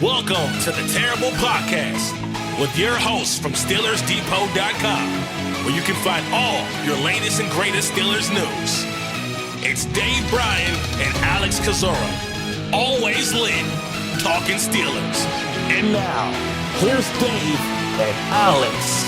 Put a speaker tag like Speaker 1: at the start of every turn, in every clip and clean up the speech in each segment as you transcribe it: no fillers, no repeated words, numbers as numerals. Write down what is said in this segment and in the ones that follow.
Speaker 1: Welcome to the Terrible Podcast with your hosts from SteelersDepot.com, where you can find all your latest and greatest Steelers news. It's Dave Bryan and Alex Kozora, always lit, talking Steelers. And now, here's Dave and Alex.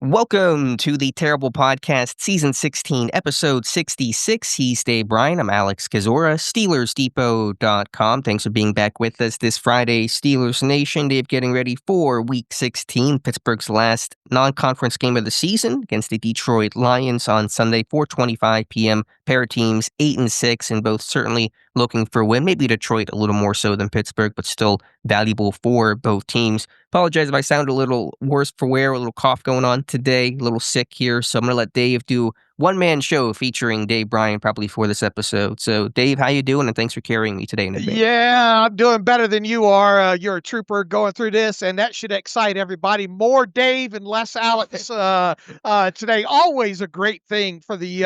Speaker 2: Welcome to the Terrible Podcast, Season 16, Episode 66. He's Dave Bryan. I'm Alex Kozora, SteelersDepot.com. Thanks for being back with us this Friday, Steelers Nation. Dave getting ready for Week 16, Pittsburgh's last non-conference game of the season against the Detroit Lions on Sunday, 4:25 p.m. Pair of teams, 8-6, and both certainly looking for a win. Maybe Detroit a little more so than Pittsburgh, but still valuable for both teams. Apologize if I sound a little worse for wear, a little cough going on today, a little sick here. So I'm going to let Dave do one-man show featuring Dave Bryan probably for this episode. So Dave, how you doing? And thanks for carrying me today in advance.
Speaker 3: Yeah, I'm doing better than you are. You're a trooper going through this, and that should excite everybody. More Dave and less Alex today. Always a great thing for the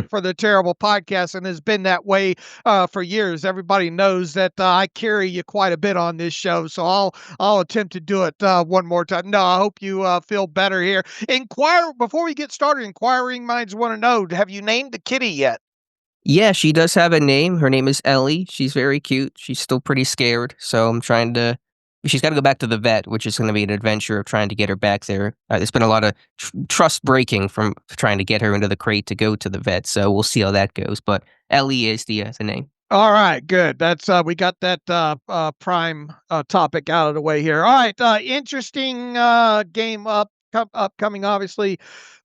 Speaker 3: for the Terrible Podcast, and has been that way for years. Everybody knows that I carry you quite a bit on this show, so I'll attempt to do it one more time. No, I hope you feel better here. Before we get started. Inquiring minds want to know: have you named the kitty yet?
Speaker 2: Yeah, she does have a name. Her name is Ellie. She's very cute. She's still pretty scared, so I'm trying to. She's got to go back to the vet, which is going to be an adventure of trying to get her back there. There's been a lot of trust breaking from trying to get her into the crate to go to the vet, so we'll see how that goes. But Ellie is the name.
Speaker 3: All right, good. That's we got that prime topic out of the way here. All right, interesting game upcoming, obviously,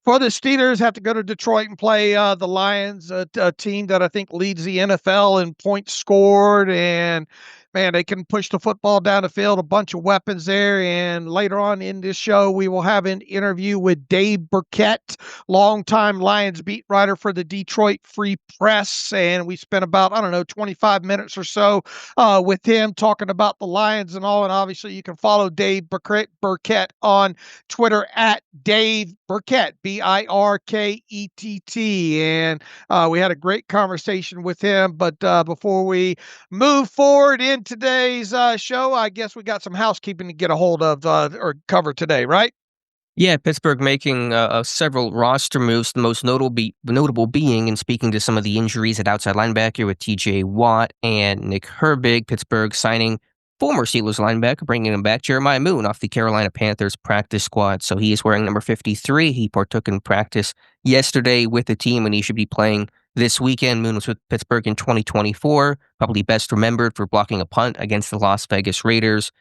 Speaker 3: for the Steelers. Have to go to Detroit and play the Lions, a team that I think leads the NFL in points scored, and man, they can push the football down the field, a bunch of weapons there. And later on in this show, we will have an interview with Dave Burkett, longtime Lions beat writer for the Detroit Free Press. And we spent about, 25 minutes or so with him talking about the Lions and all. And obviously, you can follow Dave Burkett on Twitter at Dave Burkett, Birkett. And we had a great conversation with him. But before we move forward in today's show, I guess we got some housekeeping to get a hold of or cover today, right?
Speaker 2: Yeah, Pittsburgh making several roster moves, the most notable being, and speaking to some of the injuries at outside linebacker with TJ Watt and Nick Herbig, Pittsburgh signing former Steelers linebacker, bringing him back, Jeremiah Moon, off the Carolina Panthers practice squad. So he is wearing number 53. He partook in practice yesterday with the team, and he should be playing this weekend. Moon was with Pittsburgh in 2024, probably best remembered for blocking a punt against the Las Vegas Raiders.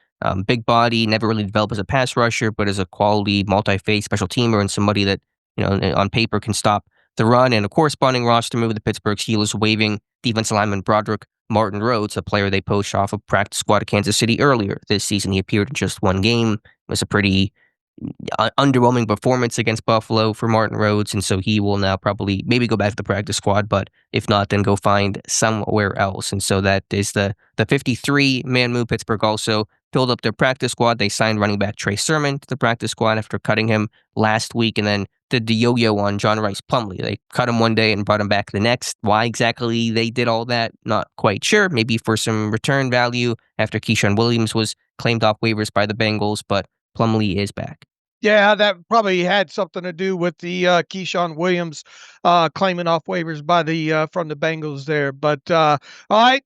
Speaker 2: Big body, never really developed as a pass rusher, but as a quality multi-phase special teamer and somebody that, on paper can stop the run. And a corresponding roster move with the Pittsburgh Steelers waiving defensive lineman Broderick Martin Rhodes, a player they poached off of practice squad of Kansas City earlier this season. He appeared in just one game. It was a pretty underwhelming performance against Buffalo for Martin Rhodes, and so he will now probably maybe go back to the practice squad, but if not, then go find somewhere else. And so that is the 53-man move. Pittsburgh also filled up their practice squad. They signed running back Trey Sermon to the practice squad after cutting him last week, and then did the yo-yo on John Rice Plumlee. They cut him one day and brought him back the next. Why exactly they did all that, not quite sure. Maybe for some return value after Keyshawn Williams was claimed off waivers by the Bengals, but Plumlee is back.
Speaker 3: Yeah, that probably had something to do with the Keyshawn Williams claiming off waivers by the from the Bengals there. But all right,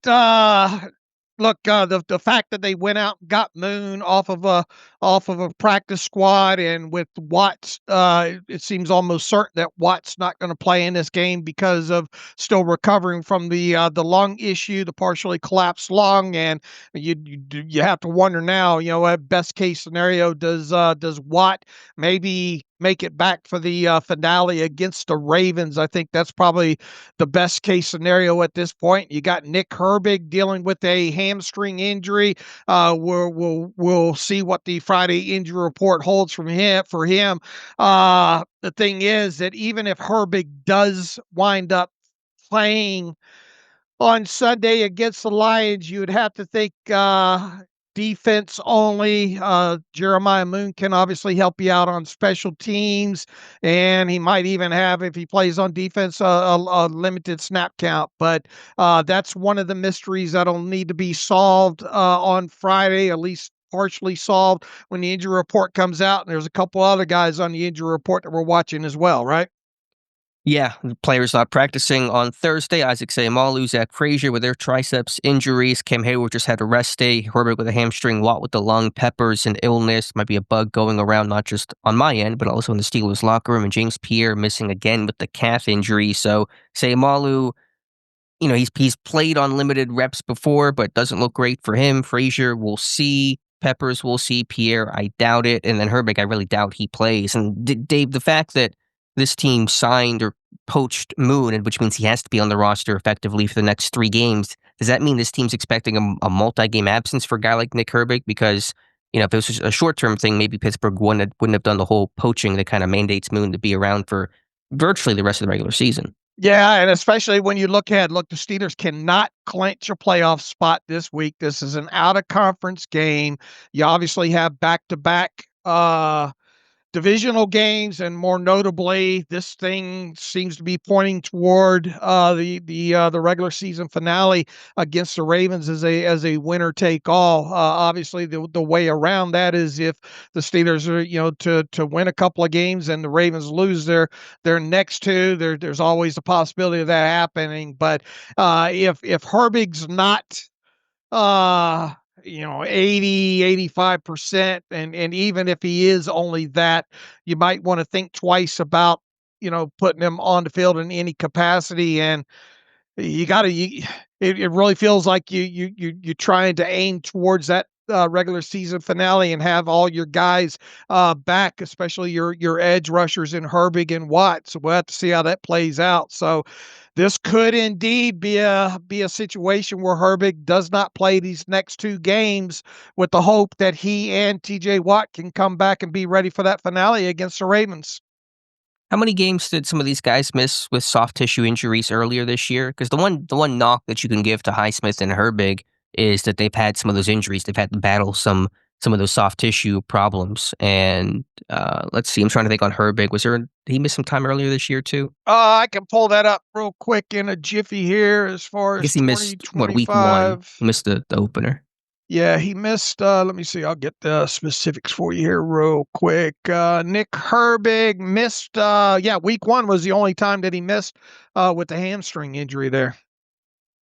Speaker 3: look, the fact that they went out and got Moon off of a practice squad, and with Watts, it seems almost certain that Watts not going to play in this game because of still recovering from the lung issue, the partially collapsed lung, and you have to wonder now, at best case scenario, does Watt maybe make it back for the finale against the Ravens? I think that's probably the best case scenario at this point. You got Nick Herbig dealing with a hamstring injury. We'll see what the Friday injury report holds for him. The thing is that even if Herbig does wind up playing on Sunday against the Lions, you would have to think defense only. Jeremiah Moon can obviously help you out on special teams, and he might even have, if he plays on defense, a limited snap count. But that's one of the mysteries that'll need to be solved on Friday, at least partially solved when the injury report comes out. And there's a couple other guys on the injury report that we're watching as well, right?
Speaker 2: Yeah, the players not practicing on Thursday. Isaac Seumalo, Zach Frazier with their triceps injuries. Cam Hayward just had a rest day. Herbert with a hamstring. Watt with the lung. Peppers an illness. Might be a bug going around, not just on my end, but also in the Steelers locker room. And James Pierre missing again with the calf injury. So Seumalo, he's played on limited reps before, but doesn't look great for him. Frazier, we'll see. Peppers, we'll see. Pierre, I doubt it. And then Herbig, I really doubt he plays. And Dave, the fact that this team signed or poached Moon, and which means he has to be on the roster effectively for the next 3 games, does that mean this team's expecting a multi-game absence for a guy like Nick Herbig? Because, if it was a short-term thing, maybe Pittsburgh wouldn't have done the whole poaching that kind of mandates Moon to be around for virtually the rest of the regular season.
Speaker 3: Yeah, and especially when you look, the Steelers cannot clinch a playoff spot this week. This is an out-of-conference game. You obviously have back-to-back divisional games, and more notably, this thing seems to be pointing toward the regular season finale against the Ravens as a winner take all. Obviously, the way around that is if the Steelers are to win a couple of games and the Ravens lose their next 2, there's always a possibility of that happening. But if Herbig's not 80-85%, and even if he is only that, you might want to think twice about putting him on the field in any capacity. And it really feels like you're trying to aim towards that regular season finale and have all your guys back, especially your edge rushers in Herbig and Watt. So we'll have to see how that plays out. So this could indeed be a situation where Herbig does not play these next 2 games, with the hope that he and TJ Watt can come back and be ready for that finale against the Ravens.
Speaker 2: How many games did some of these guys miss with soft tissue injuries earlier this year? Because the one knock that you can give to Highsmith and Herbig is that they've had some of those injuries. They've had to battle some of those soft tissue problems. And let's see, I'm trying to think on Herbig. Did he miss some time earlier this year too?
Speaker 3: I can pull that up real quick in a jiffy here. As far
Speaker 2: I
Speaker 3: as
Speaker 2: guess he missed week 1. He missed the opener.
Speaker 3: Yeah, he missed, let me see, I'll get the specifics for you here real quick. Nick Herbig missed, week 1 was the only time that he missed with the hamstring injury there.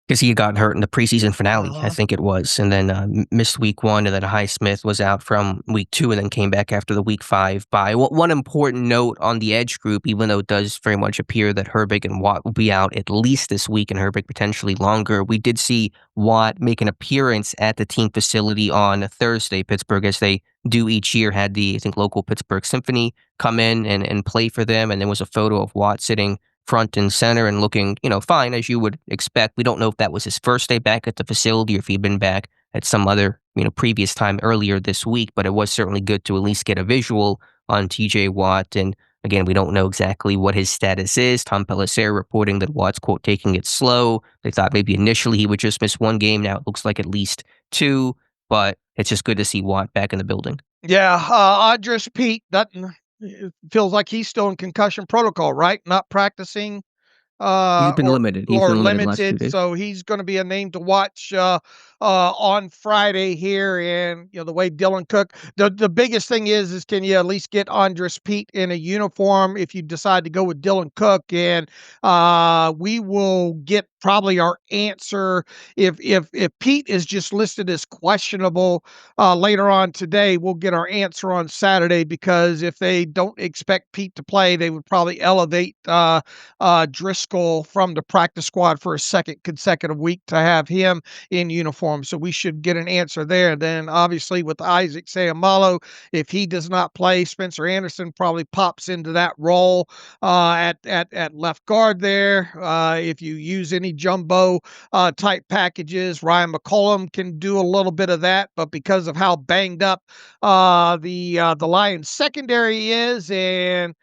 Speaker 2: Because he had gotten hurt in the preseason finale, I think it was, and then missed week 1, and then Highsmith was out from week 2, and then came back after the week 5 bye. One important note on the edge group, even though it does very much appear that Herbig and Watt will be out at least this week, and Herbig potentially longer, we did see Watt make an appearance at the team facility on Thursday. Pittsburgh, as they do each year, had the, I think, local Pittsburgh Symphony come in and play for them, and there was a photo of Watt sitting front and center and looking, fine, as you would expect. We don't know if that was his first day back at the facility or if he'd been back at some other, previous time earlier this week, but it was certainly good to at least get a visual on TJ Watt. And again, we don't know exactly what his status is. Tom Pelissero reporting that Watt's, quote, taking it slow. They thought maybe initially he would just miss 1 game. Now it looks like at least 2, but it's just good to see Watt back in the building.
Speaker 3: Yeah, Andres Pete, it feels like he's still in concussion protocol, right? Not practicing.
Speaker 2: He's been limited. He's been limited.
Speaker 3: So he's going to be a name to watch on Friday here. And the way Dylan Cook, the biggest thing is can you at least get Andres Pete in a uniform if you decide to go with Dylan Cook? And we will get probably our answer if Pete is just listed as questionable later on today. We'll get our answer on Saturday, because if they don't expect Pete to play, they would probably elevate Driscoll from the practice squad for a second consecutive week to have him in uniform. So we should get an answer there. Then obviously with Isaac Seumalo, if he does not play, Spencer Anderson probably pops into that role at left guard there. If you use any jumbo type packages, Ryan McCollum can do a little bit of that, but because of how banged up the Lions secondary is, and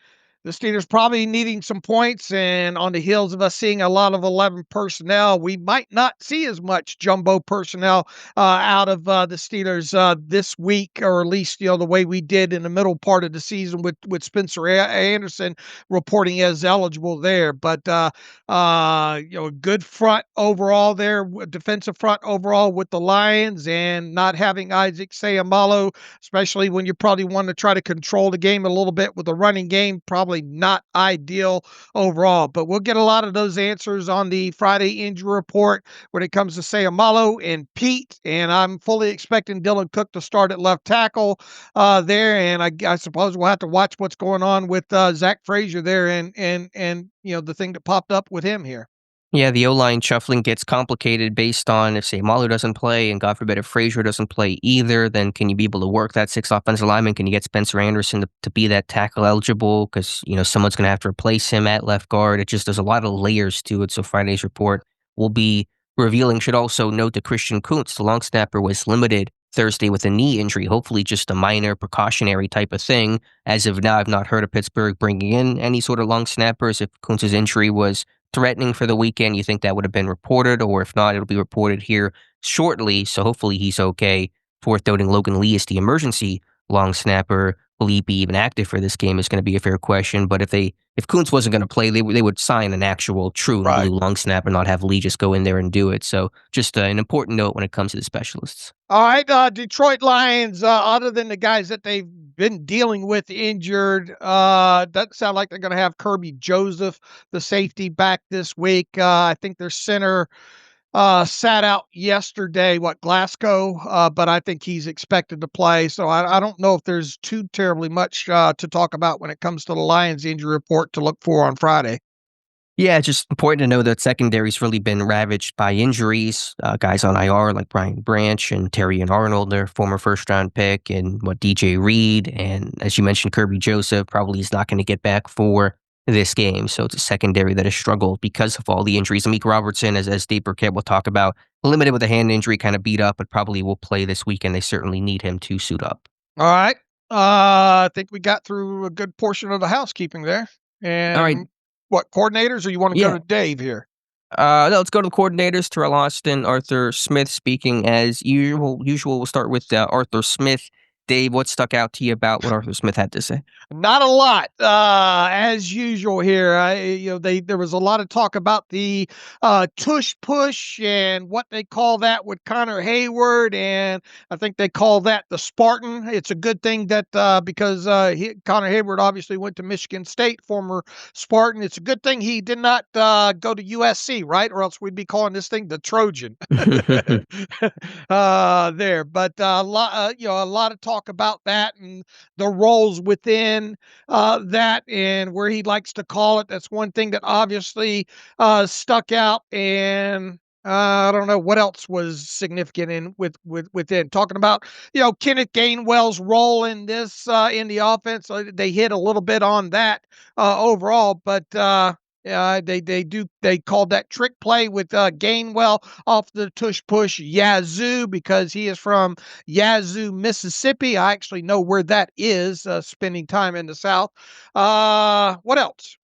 Speaker 3: the Steelers probably needing some points, and on the heels of us seeing a lot of 11 personnel, we might not see as much jumbo personnel out of the Steelers this week, or at least the way we did in the middle part of the season with Spencer Anderson reporting as eligible there. But a good front overall there, defensive front overall with the Lions, and not having Isaac Seumalo, especially when you probably want to try to control the game a little bit with a running game, probably not ideal overall. But we'll get a lot of those answers on the Friday injury report when it comes to Seumalo and Pete. And I'm fully expecting Dylan Cook to start at left tackle there. And I suppose we'll have to watch what's going on with Zach Frazier there, and the thing that popped up with him here.
Speaker 2: Yeah, the O-line shuffling gets complicated based on if, say, Mahler doesn't play, and God forbid if Frazier doesn't play either, then can you be able to work that 6 offensive lineman? Can you get Spencer Anderson to be that tackle eligible? Because, someone's going to have to replace him at left guard. There's a lot of layers to it, so Friday's report will be revealing. Should also note that Christian Kuntz, the long snapper, was limited Thursday with a knee injury, hopefully just a minor precautionary type of thing. As of now, I've not heard of Pittsburgh bringing in any sort of long snappers. If Kuntz's injury was threatening for the weekend, you think that would have been reported, or if not, it'll be reported here shortly. So hopefully he's okay. Worth noting, Logan Lee is the emergency long snapper. Will he be even active for this game is going to be a fair question. But if Kuntz wasn't going to play, they would sign an actual true blue long snapper, not have Lee just go in there and do it. So just an important note when it comes to the specialists.
Speaker 3: All right, Detroit Lions, other than the guys that they've been dealing with injured, doesn't sound like they're going to have Kirby Joseph, the safety, back this week. I think their center sat out yesterday, Glasgow, but I think he's expected to play. So I don't know if there's too terribly much to talk about when it comes to the Lions injury report to look for on Friday.
Speaker 2: Yeah, it's just important to know that secondary's really been ravaged by injuries. Guys on IR like Brian Branch and Terry and Arnold, their former first-round pick, and DJ Reed, and as you mentioned, Kirby Joseph probably is not going to get back for this game. So it's a secondary that has struggled because of all the injuries. Amik Robertson, as Dave Burkett will talk about, limited with a hand injury, kind of beat up, but probably will play this weekend. They certainly need him to suit up.
Speaker 3: All right. I think we got through a good portion of the housekeeping there. And
Speaker 2: all right.
Speaker 3: What, coordinators, or you want to go to Dave here?
Speaker 2: No, let's go to the coordinators. Terrell Austin, Arthur Smith speaking as usual. We'll start with Arthur Smith. Dave, what stuck out to you about what Arthur Smith had to say?
Speaker 3: Not a lot, as usual here. There was a lot of talk about the tush push and what they call that with Connor Hayward, and I think they call that the Spartan. It's a good thing that because Connor Hayward obviously went to Michigan State, former Spartan. It's a good thing he did not go to USC, right? Or else we'd be calling this thing the Trojan. There, but a lot of talk about that and the roles within that and where he likes to call it. That's one thing that obviously stuck out. And I don't know what else was significant within talking about, Kenneth Gainwell's role in this in the offense. They hit a little bit on that overall, but they called that trick play with Gainwell off the tush push Yazoo, because he is from Yazoo, Mississippi. I actually know where that is, spending time in the South. What else?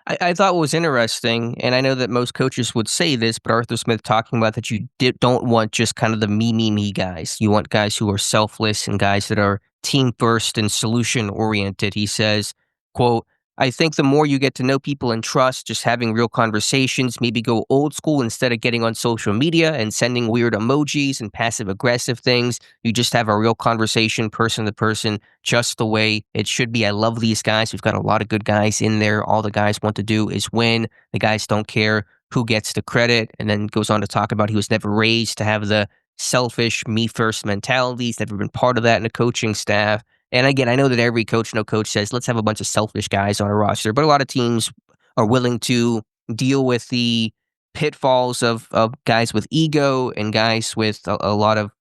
Speaker 2: I thought what was interesting, and I know that most coaches would say this, but Arthur Smith talking about that you don't want just kind of the me guys. You want guys who are selfless and guys that are team first and solution oriented. He says, quote, I think the more you get to know people and trust, just having real conversations, maybe go old school instead of getting on social media and sending weird emojis and passive aggressive things. You just have a real conversation, person to person, just the way it should be. I love these guys. We've got a lot of good guys in there. All the guys want to do is win. The guys don't care who gets the credit. And then goes on to talk about he was never raised to have the selfish, me first mentality. He's never been part of that in the coaching staff. And again, I know that every coach, no coach says, let's have a bunch of selfish guys on a roster, but a lot of teams are willing to deal with the pitfalls of guys with ego and guys with a lot of,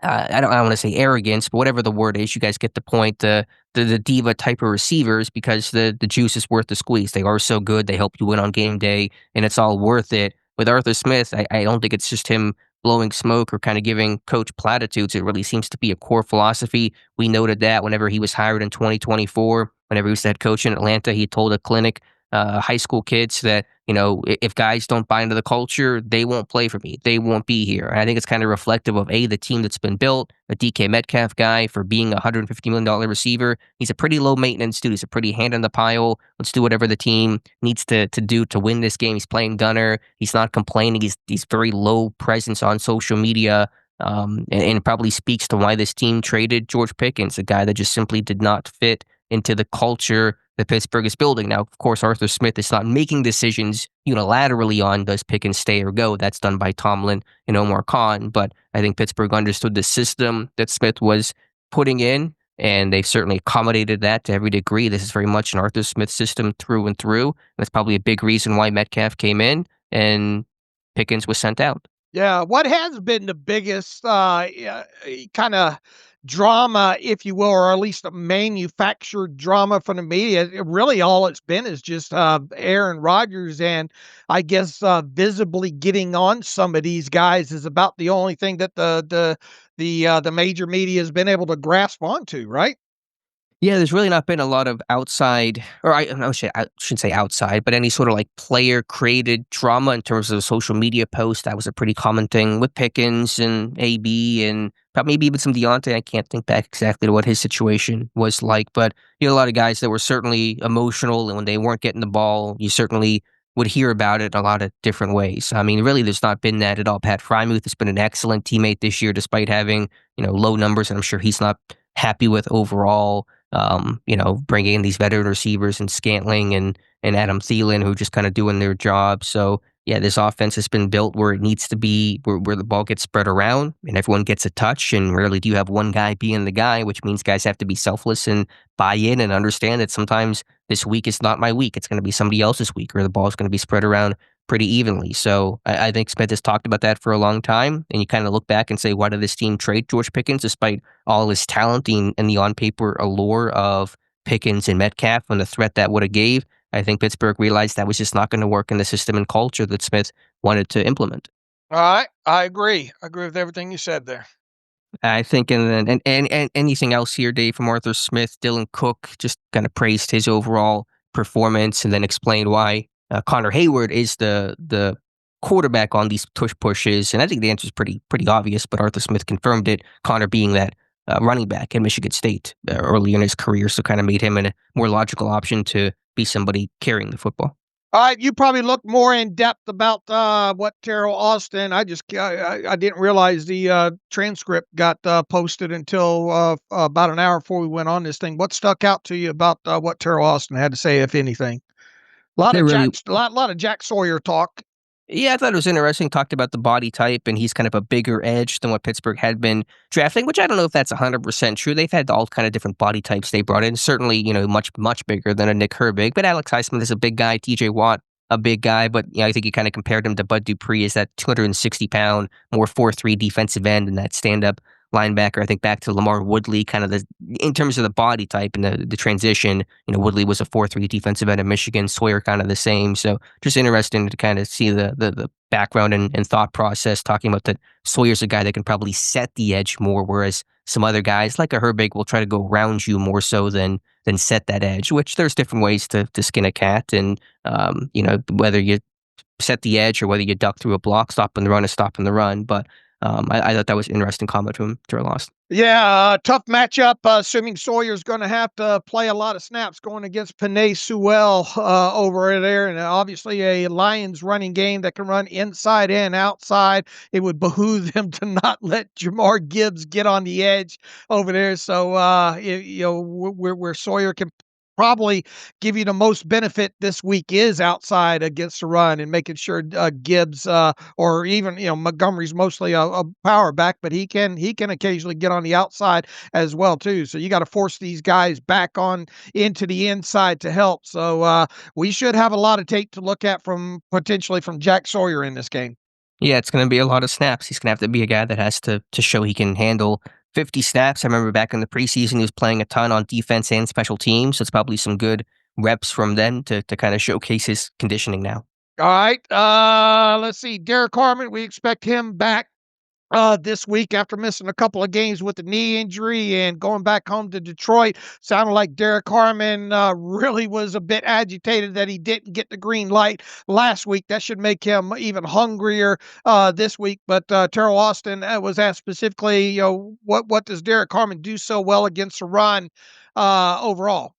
Speaker 2: I don't want to say arrogance, but whatever the word is, you guys get the point, the diva type of receivers, because the juice is worth the squeeze. They are so good. They help you win on game day, and it's all worth it. With Arthur Smith, I don't think it's just him blowing smoke or kind of giving coach platitudes. It really seems to be a core philosophy. We noted that whenever he was hired in 2024, whenever he was the head coach in Atlanta, he told a clinic, high school kids that, if guys don't buy into the culture, they won't play for me. They won't be here. And I think it's kind of reflective of the team that's been built, a DK Metcalf guy for being a $150 million receiver. He's a pretty low maintenance dude. He's a pretty hand in the pile. Let's do whatever the team needs to do to win this game. He's playing gunner. He's not complaining. He's very low presence on social media. And probably speaks to why this team traded George Pickens, a guy that just simply did not fit into the culture that Pittsburgh is building. Now, of course, Arthur Smith is not making decisions unilaterally on does Pickens stay or go. That's done by Tomlin and Omar Khan. But I think Pittsburgh understood the system that Smith was putting in, and they've certainly accommodated that to every degree. This is very much an Arthur Smith system through and through. And that's probably a big reason why Metcalf came in and Pickens was sent out.
Speaker 3: Yeah, what has been the biggest kind of drama, if you will, or at least a manufactured drama from the media? Really, all it's been is just Aaron Rodgers, and I guess visibly getting on some of these guys is about the only thing that the major media has been able to grasp onto, right?
Speaker 2: Yeah, there's really not been a lot of outside, or I shouldn't say outside, but any sort of like player created drama in terms of social media posts. That was a pretty common thing with Pickens and AB and maybe even some Deontay. I can't think back exactly to what his situation was like, but a lot of guys that were certainly emotional, and when they weren't getting the ball, you certainly would hear about it in a lot of different ways. I mean, really, there's not been that at all. Pat Frymuth has been an excellent teammate this year, despite having low numbers, and I'm sure he's not happy with overall. Bringing in these veteran receivers and Scantling and Adam Thielen, who are just kind of doing their job. So, yeah, this offense has been built where it needs to be, where the ball gets spread around and everyone gets a touch. And rarely do you have one guy being the guy, which means guys have to be selfless and buy in and understand that sometimes this week is not my week. It's going to be somebody else's week, or the ball is going to be spread around pretty evenly. So I think Smith has talked about that for a long time. And you kind of look back and say, why did this team trade George Pickens despite all his talent and the on-paper allure of Pickens and Metcalf and the threat that would have gave? I think Pittsburgh realized that was just not going to work in the system and culture that Smith wanted to implement.
Speaker 3: All right, I agree. I agree with everything you said there.
Speaker 2: I think, and anything else here, Dave, from Arthur Smith, Dylan Cook just kind of praised his overall performance and then explained why Connor Hayward is the quarterback on these tush pushes. And I think the answer is pretty obvious, but Arthur Smith confirmed it. Connor being that running back in Michigan State early in his career, so kind of made him a more logical option to be somebody carrying the football.
Speaker 3: All right, you probably look more in depth about what Terrell Austin. I didn't realize the transcript got posted until about an hour before we went on this thing. What stuck out to you about what Terrell Austin had to say, if anything? A lot of Jack Sawyer talk.
Speaker 2: Yeah, I thought it was interesting. Talked about the body type, and he's kind of a bigger edge than what Pittsburgh had been drafting, which I don't know if that's 100% true. They've had all kind of different body types they brought in. Certainly, much bigger than a Nick Herbig. But Alex Highsmith is a big guy. TJ Watt, a big guy. But I think you kind of compared him to Bud Dupree as that 260-pound, more 4-3 defensive end and that stand-up linebacker. I think back to Lamar Woodley, kind of in terms of the body type and the transition. Woodley was a 4-3 defensive end at Michigan. Sawyer kind of the same. So just interesting to kind of see the background and thought process, talking about that Sawyer's a guy that can probably set the edge more, whereas some other guys like a Herbig will try to go around you more so than set that edge, which there's different ways to skin a cat. And, whether you set the edge or whether you duck through a block, stopping the run is stopping the run. But I thought that was an interesting comment from Terrell Austin.
Speaker 3: Yeah, tough matchup. Assuming Sawyer's going to have to play a lot of snaps going against Penei Sewell over there, and obviously a Lions running game that can run inside and outside. It would behoove them to not let Jamar Gibbs get on the edge over there. So where Sawyer can probably give you the most benefit this week is outside against the run and making sure Gibbs or even Montgomery's mostly a power back, but he can occasionally get on the outside as well too. So you got to force these guys back on into the inside to help. So we should have a lot of tape to look at potentially from Jack Sawyer in this game.
Speaker 2: Yeah, it's going to be a lot of snaps. He's going to have to be a guy that has to show he can handle 50 snaps. I remember back in the preseason, he was playing a ton on defense and special teams. So it's probably some good reps from them to kind of showcase his conditioning now.
Speaker 3: All right. Let's see. Derek Harmon, we expect him back this week after missing a couple of games with the knee injury and going back home to Detroit. Sounded like Derek Harmon really was a bit agitated that he didn't get the green light last week. That should make him even hungrier this week. But Terrell Austin was asked specifically, what does Derek Harmon do so well against the run overall?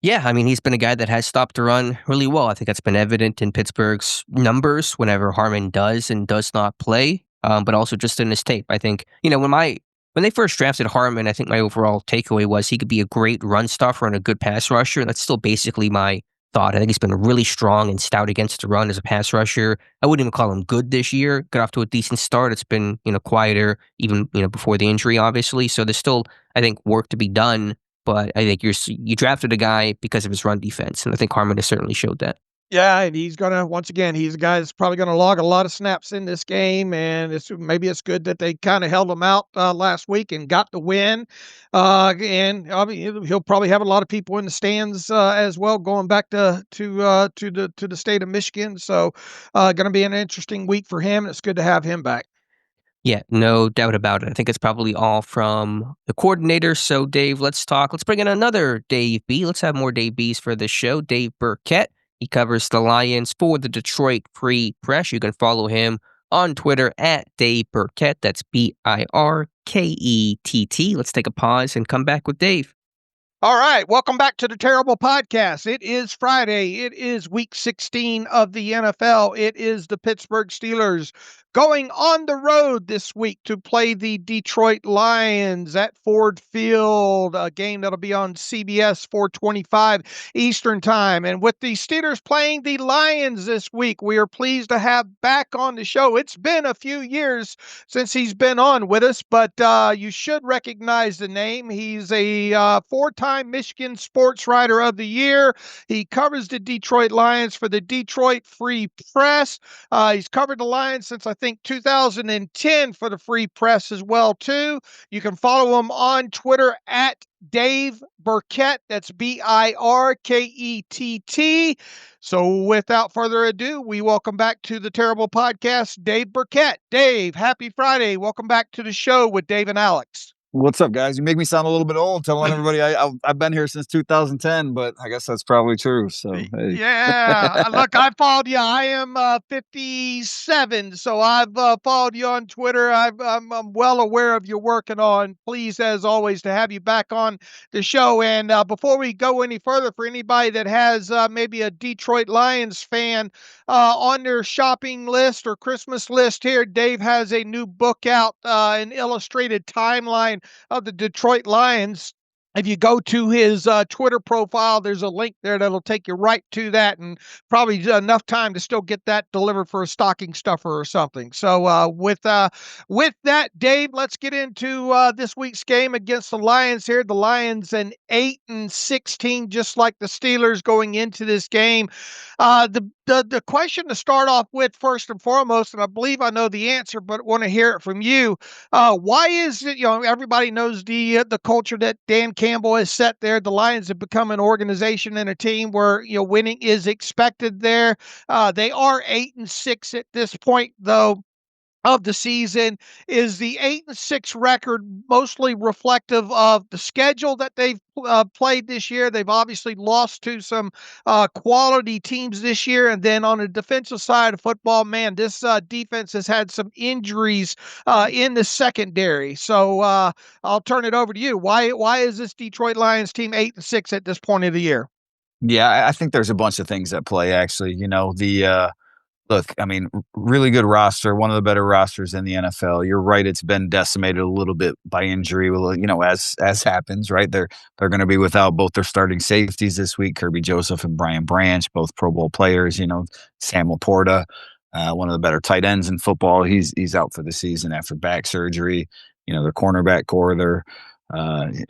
Speaker 2: Yeah, I mean, he's been a guy that has stopped the run really well. I think that's been evident in Pittsburgh's numbers whenever Harmon does and does not play, but also just in his tape. I think, when they first drafted Harmon, I think my overall takeaway was he could be a great run stuffer and a good pass rusher. And that's still basically my thought. I think he's been really strong and stout against the run as a pass rusher. I wouldn't even call him good this year. Got off to a decent start. It's been, quieter even, before the injury, obviously. So there's still, I think, work to be done. But I think you drafted a guy because of his run defense, and I think Harmon has certainly showed that.
Speaker 3: Yeah, and he's gonna once again. He's a guy that's probably gonna log a lot of snaps in this game, and maybe it's good that they kind of held him out last week and got the win. And I mean, he'll probably have a lot of people in the stands as well, going back to the state of Michigan. So, going to be an interesting week for him. And it's good to have him back.
Speaker 2: Yeah, no doubt about it. I think it's probably all from the coordinator. So, Dave, let's talk. Let's bring in another Dave B. Let's have more Dave Bs for this show. Dave Burkett. He covers the Lions for the Detroit Free Press. You can follow him on Twitter at Dave Burkett. That's Birkett. Let's take a pause and come back with Dave.
Speaker 3: All right, welcome back to the Terrible Podcast. It is Friday. It is week 16 of the NFL. It is the Pittsburgh Steelers going on the road this week to play the Detroit Lions at Ford Field, a game that'll be on CBS 4:25 Eastern Time. And with the Steelers playing the Lions this week, we are pleased to have back on the show. It's been a few years since he's been on with us, but you should recognize the name. He's a four-time Michigan Sports Writer of the Year. He covers the Detroit Lions for the Detroit Free Press. He's covered the Lions since I think 2010 for the Free Press as well too. You can follow him on Twitter at Dave Burkett. That's Birkett. So without further ado, we welcome back to the Terrible Podcast, Dave Burkett. Dave, happy Friday. Welcome back to the show with Dave and Alex.
Speaker 4: What's up, guys? You make me sound a little bit old telling everybody I've been here since 2010, but I guess that's probably true. So, hey.
Speaker 3: Yeah, look, I followed you. I am 57, so I've followed you on Twitter. I'm well aware of your work, and on. Pleased, as always, to have you back on the show. And before we go any further, for anybody that has maybe a Detroit Lions fan on their shopping list or Christmas list here, Dave has a new book out, an illustrated timeline of the Detroit Lions. If you go to his Twitter profile, there's a link there that'll take you right to that, and probably enough time to still get that delivered for a stocking stuffer or something. So with that, Dave, let's get into this week's game against the Lions here. The Lions an 8-16, just like the Steelers going into this game. The question to start off with, first and foremost, and I believe I know the answer, but want to hear it from you. Why is it, everybody knows the culture that Dan Campbell has set there. The Lions have become an organization and a team where, winning is expected there. They are 8-6 at this point, though, of the season. Is the 8-6 record mostly reflective of the schedule that they've played this year? They've obviously lost to some quality teams this year, and then on the defensive side of football, man, this defense has had some injuries in the secondary. So I'll turn it over to you. Why is this Detroit Lions team 8-6 at this point of the year?
Speaker 4: Yeah, I think there's a bunch of things at play, actually. Look, I mean, really good roster, one of the better rosters in the NFL. You're right; it's been decimated a little bit by injury. As happens, right? They're going to be without both their starting safeties this week, Kirby Joseph and Brian Branch, both Pro Bowl players. Sam Laporta, one of the better tight ends in football. He's out for the season after back surgery. Their cornerback core,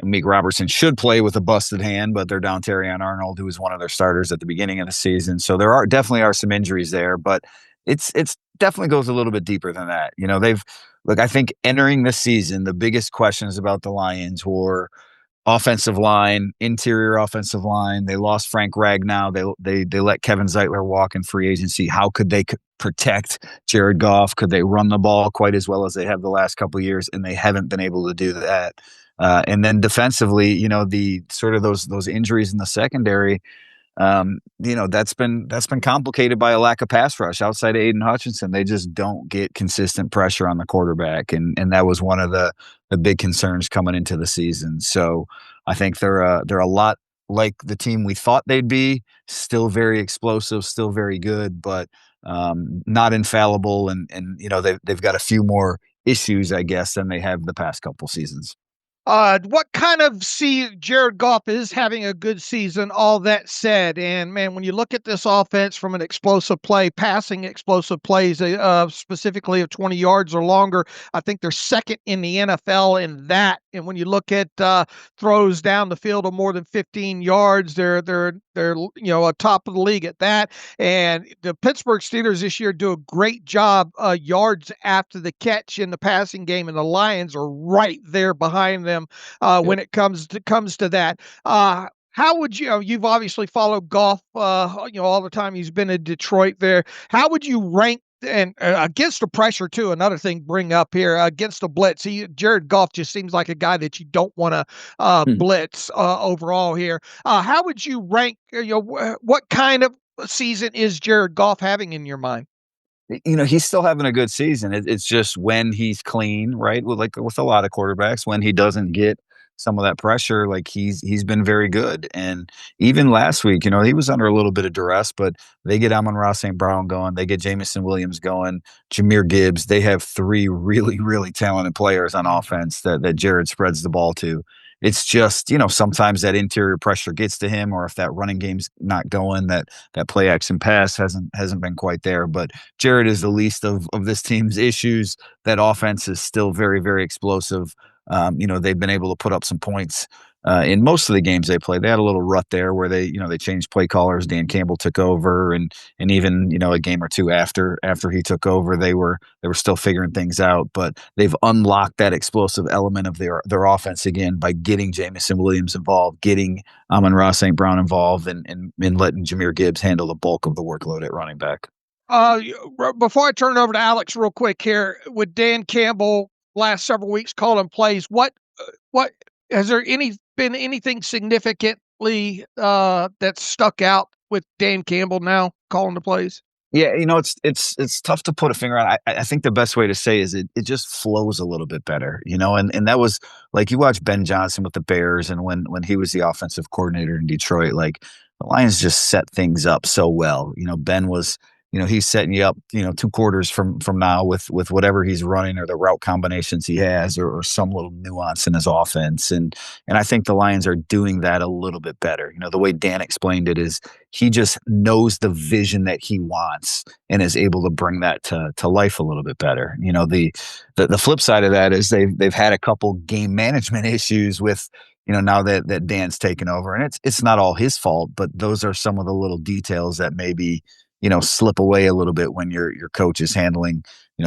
Speaker 4: Meek Robertson should play with a busted hand, but they're down Terrion Arnold, who was one of their starters at the beginning of the season. So there definitely some injuries there, but it's definitely goes a little bit deeper than that. I think entering this season, the biggest questions about the Lions were, offensive line, interior offensive line. They lost Frank Ragnow. They let Kevin Zeitler walk in free agency. How could they protect Jared Goff? Could they run the ball quite as well as they have the last couple of years? And they haven't been able to do that. And then defensively, the sort of those injuries in the secondary. That's been complicated by a lack of pass rush outside of Aiden Hutchinson. They just don't get consistent pressure on the quarterback, and that was one of the big concerns coming into the season. So I think they're a lot like the team we thought they'd be. Still very explosive, still very good, but not infallible. And they've got a few more issues, I guess, than they have the past couple seasons.
Speaker 3: What kind of Jared Goff is having a good season, all that said. And man, when you look at this offense from an explosive play, passing explosive plays, specifically of 20 yards or longer, I think they're second in the NFL in that. And when you look at throws down the field of more than 15 yards, they're a top of the league at that. And the Pittsburgh Steelers this year do a great job yards after the catch in the passing game, and the Lions are right there behind them when it comes to that. How would you've obviously followed Goff, all the time he's been in Detroit there. How would you rank, and against the pressure too, another thing bring up here, against the blitz? Jared Goff just seems like a guy that you don't want to blitz overall here. How would you rank, what kind of season is Jared Goff having in your mind?
Speaker 4: He's still having a good season. It's just when he's clean, right? With a lot of quarterbacks, when he doesn't get some of that pressure, like he's been very good. And even last week, he was under a little bit of duress, but they get Amon-Ra St. Brown going, they get Jamison Williams going, Jahmyr Gibbs. They have three really, really talented players on offense that Jared spreads the ball to. It's just, sometimes that interior pressure gets to him, or if that running game's not going, that play action pass hasn't been quite there. But Jared is the least of this team's issues. That offense is still very, very explosive. They've been able to put up some points in most of the games they played. They had a little rut there where they changed play callers. Dan Campbell took over, and even a game or two after he took over, they were still figuring things out. But they've unlocked that explosive element of their offense again by getting Jamison Williams involved, getting Amon-Ra St. Brown involved, and letting Jahmyr Gibbs handle the bulk of the workload at running back.
Speaker 3: Before I turn it over to Alex real quick here, with Dan Campbell last several weeks calling plays, what has there been anything significantly that stuck out with Dan Campbell now calling the plays?
Speaker 4: Yeah, it's tough to put a finger on. I think the best way to say is it just flows a little bit better, and that was like, you watch Ben Johnson with the Bears, and when he was the offensive coordinator in Detroit, like, the Lions just set things up so well. Ben was, he's setting you up, 2 quarters from now with whatever he's running, or the route combinations he has, or some little nuance in his offense. And I think the Lions are doing that a little bit better. The way Dan explained it is he just knows the vision that he wants and is able to bring that to life a little bit better. The flip side of that is they've had a couple game management issues with, now that Dan's taken over, and it's not all his fault, but those are some of the little details that maybe slip away a little bit when your coach is handling,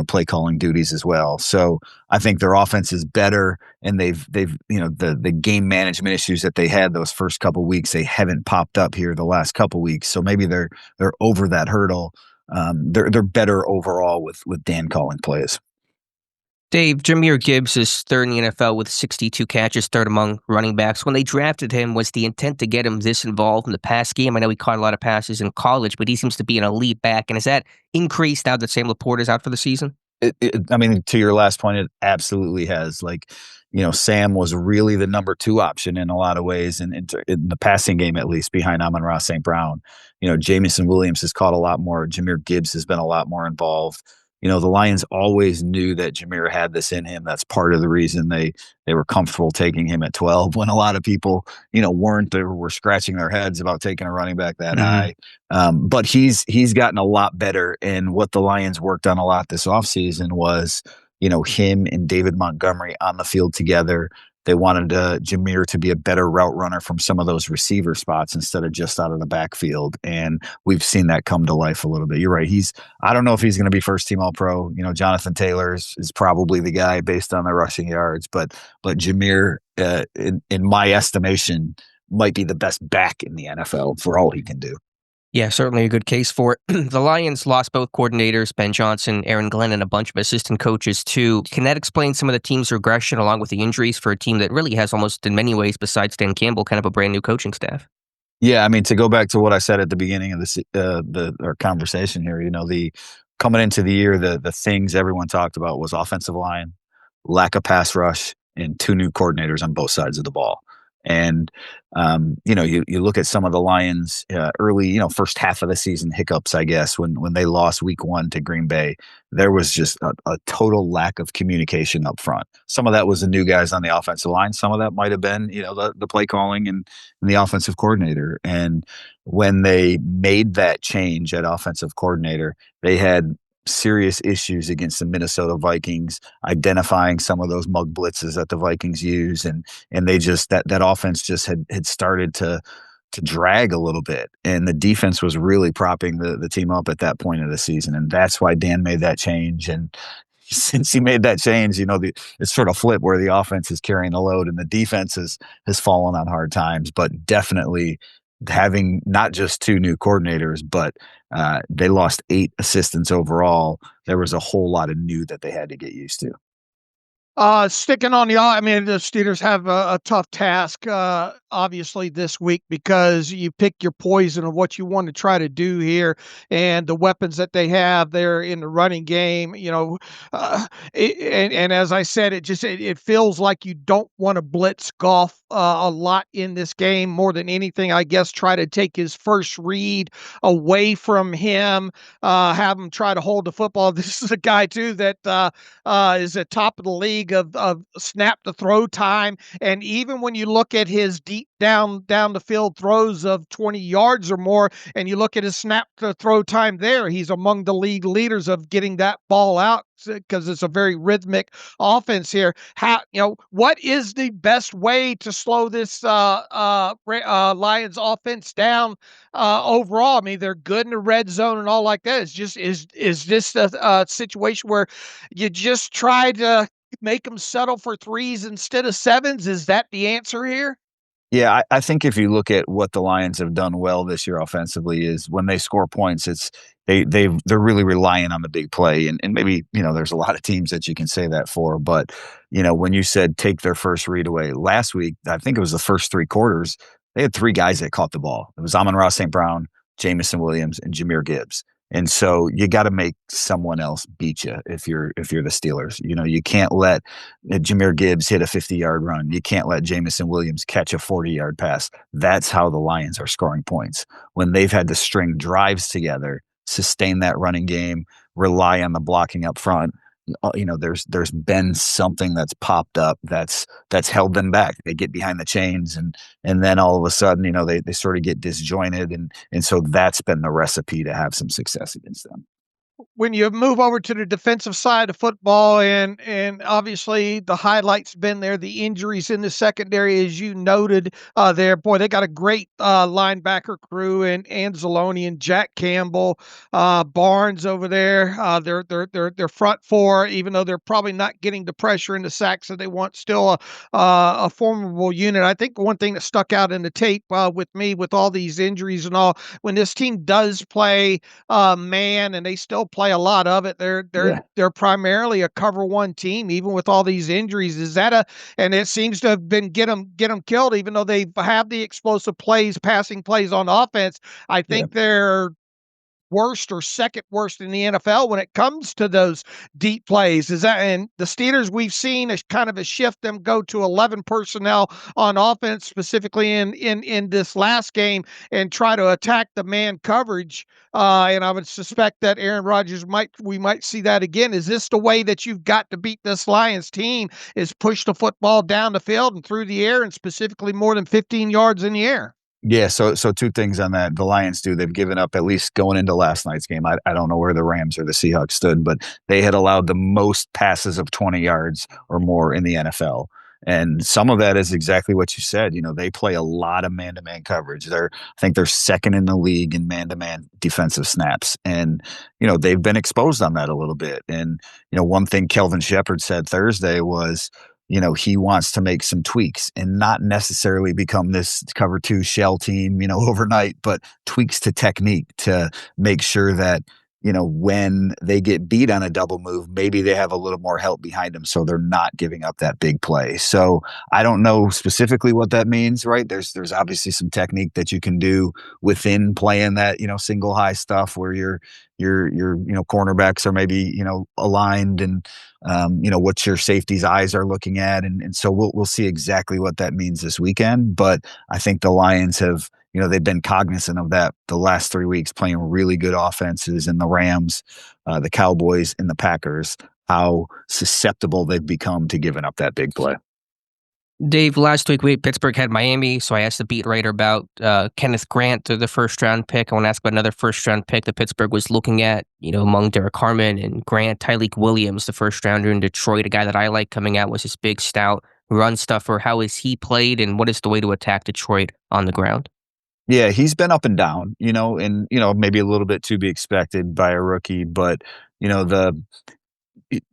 Speaker 4: play calling duties as well. So I think their offense is better, and they've the game management issues that they had those first couple of weeks, they haven't popped up here the last couple of weeks. So maybe they're over that hurdle. They're better overall with Dan calling plays.
Speaker 2: Dave, Jahmyr Gibbs is third in the NFL with 62 catches, third among running backs. When they drafted him, was the intent to get him this involved in the pass game? I know he caught a lot of passes in college, but he seems to be an elite back. And has that increased now that Sam Laporte is out for the season?
Speaker 4: To your last point, it absolutely has. Sam was really the number 2 option in a lot of ways, in the passing game, at least, behind Amon-Ra St. Brown. Jamison Williams has caught a lot more. Jahmyr Gibbs has been a lot more involved. The Lions always knew that Jahmyr had this in him. That's part of the reason they were comfortable taking him at 12, when a lot of people, weren't. They were scratching their heads about taking a running back that high. But he's gotten a lot better. And what the Lions worked on a lot this offseason was, him and David Montgomery on the field together, They wanted Jameer to be a better route runner from some of those receiver spots instead of just out of the backfield. And we've seen that come to life a little bit. You're right. I don't know if he's going to be first team All-Pro. Jonathan Taylor is probably the guy based on the rushing yards, but Jameer, in my estimation, might be the best back in the NFL for all he can do.
Speaker 2: Yeah, certainly a good case for it. The Lions lost both coordinators, Ben Johnson, Aaron Glenn, and a bunch of assistant coaches, too. Can that explain some of the team's regression along with the injuries for a team that really has almost, in many ways, besides Dan Campbell, kind of a brand new coaching staff?
Speaker 4: Yeah, I mean, to go back to what I said at the beginning of our conversation here, coming into the year, the things everyone talked about was offensive line, lack of pass rush, and 2 new coordinators on both sides of the ball. And, you look at some of the Lions early, first half of the season hiccups, I guess, when they lost week 1 to Green Bay, there was just a total lack of communication up front. Some of that was the new guys on the offensive line. Some of that might have been, the play calling and the offensive coordinator. And when they made that change at offensive coordinator, they had serious issues against the Minnesota Vikings, identifying some of those mug blitzes that the Vikings use, and they just that offense just had started to drag a little bit, and the defense was really propping the team up at that point of the season, and that's why Dan made that change. And since he made that change, it's sort of flipped where the offense is carrying the load and the defense has fallen on hard times, but definitely having not just 2 new coordinators, but they lost 8 assistants overall. There was a whole lot of new that they had to get used to.
Speaker 3: Sticking on the Steelers have a tough task, obviously, this week because you pick your poison of what you want to try to do here, and the weapons that they have there in the running game. And as I said, it feels like you don't want to blitz Goff a lot in this game. More than anything, I guess, try to take his first read away from him, have him try to hold the football. This is a guy too that is at top of the league of snap to throw time, and even when you look at his deep down the field throws of 20 yards or more, and you look at his snap to throw time there, he's among the league leaders of getting that ball out because it's a very rhythmic offense here. What is the best way to slow this Lions offense down overall? I mean, they're good in the red zone and all like that. Is this a situation where you just try to make them settle for 3s instead of 7s? Is that the answer here?
Speaker 4: Yeah, I think if you look at what the Lions have done well this year offensively is when they score points, they're really relying on the big play. And maybe, there's a lot of teams that you can say that for. But, when you said take their first read away last week, I think it was the first 3 quarters, they had 3 guys that caught the ball. It was Amon-Ra St. Brown, Jamison Williams, and Jahmyr Gibbs. And so you got to make someone else beat you if you're the Steelers. You can't let Jahmyr Gibbs hit a 50-yard run. You can't let Jamison Williams catch a 40-yard pass. That's how the Lions are scoring points. When they've had to string drives together, sustain that running game, rely on the blocking up front, there's been something that's popped up that's held them back. They get behind the chains and then all of a sudden, they sort of get disjointed. And so that's been the recipe to have some success against them.
Speaker 3: When you move over to the defensive side of football, and obviously the highlight's been there, the injuries in the secondary, as you noted there. Boy, they got a great linebacker crew, and Anzalone and Jack Campbell, Barnes over there. Their front 4, even though they're probably not getting the pressure and the sacks that they want, still a formidable unit. I think one thing that stuck out in the tape with me, with all these injuries and all, when this team does play man, and they still play a lot of it, they're primarily a cover 1 team, even with all these injuries. Is that and it seems to have been get them killed, even though they have the explosive plays, passing plays on offense. I think they're worst or second worst in the NFL when it comes to those deep plays. And the Steelers, we've seen a kind of a shift, them go to 11 personnel on offense, specifically in this last game, and try to attack the man coverage. And I would suspect that Aaron Rodgers we might see that again. Is this the way that you've got to beat this Lions team, is push the football down the field and through the air, and specifically more than 15 yards in the air?
Speaker 4: Yeah, so 2 things on that. The Lions they've given up, at least going into last night's game. I don't know where the Rams or the Seahawks stood, but they had allowed the most passes of 20 yards or more in the NFL. And some of that is exactly what you said. They play a lot of man-to-man coverage. I think they're second in the league in man-to-man defensive snaps. And, they've been exposed on that a little bit. And, one thing Kelvin Shepard said Thursday was, he wants to make some tweaks and not necessarily become this cover two shell team, overnight, but tweaks to technique to make sure that, when they get beat on a double move, maybe they have a little more help behind them so they're not giving up that big play. So I don't know specifically what that means, right? There's obviously some technique that you can do within playing that, single high stuff where your cornerbacks are maybe, aligned and, what your safety's eyes are looking at. And so we'll see exactly what that means this weekend. But I think the Lions have, they've been cognizant of that the last 3 weeks, playing really good offenses in the Rams, the Cowboys, and the Packers, how susceptible they've become to giving up that big play.
Speaker 2: Dave, last week Pittsburgh had Miami, so I asked the beat writer about Kenneth Grant, the first-round pick. I want to ask about another first-round pick that Pittsburgh was looking at, among Derek Harmon and Grant. Tyleik Williams, the first-rounder in Detroit, a guy that I like coming out, was this big, stout run stuffer. How has he played, and what is the way to attack Detroit on the ground?
Speaker 4: Yeah, he's been up and down, and, maybe a little bit to be expected by a rookie, but,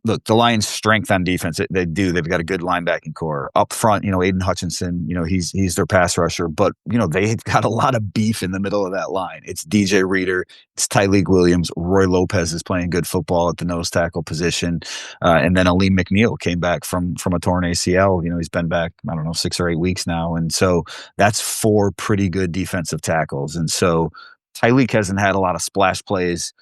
Speaker 4: look, the Lions' strength on defense, they've got a good linebacking core. Up front, Aiden Hutchinson, he's their pass rusher, but, they've got a lot of beef in the middle of that line. It's DJ Reader, it's Tyleik Williams, Roy Lopez is playing good football at the nose tackle position, and then Aleem McNeil came back from a torn ACL. He's been back, 6 or 8 weeks now, and so that's 4 pretty good defensive tackles. And so Tyleik hasn't had a lot of splash plays.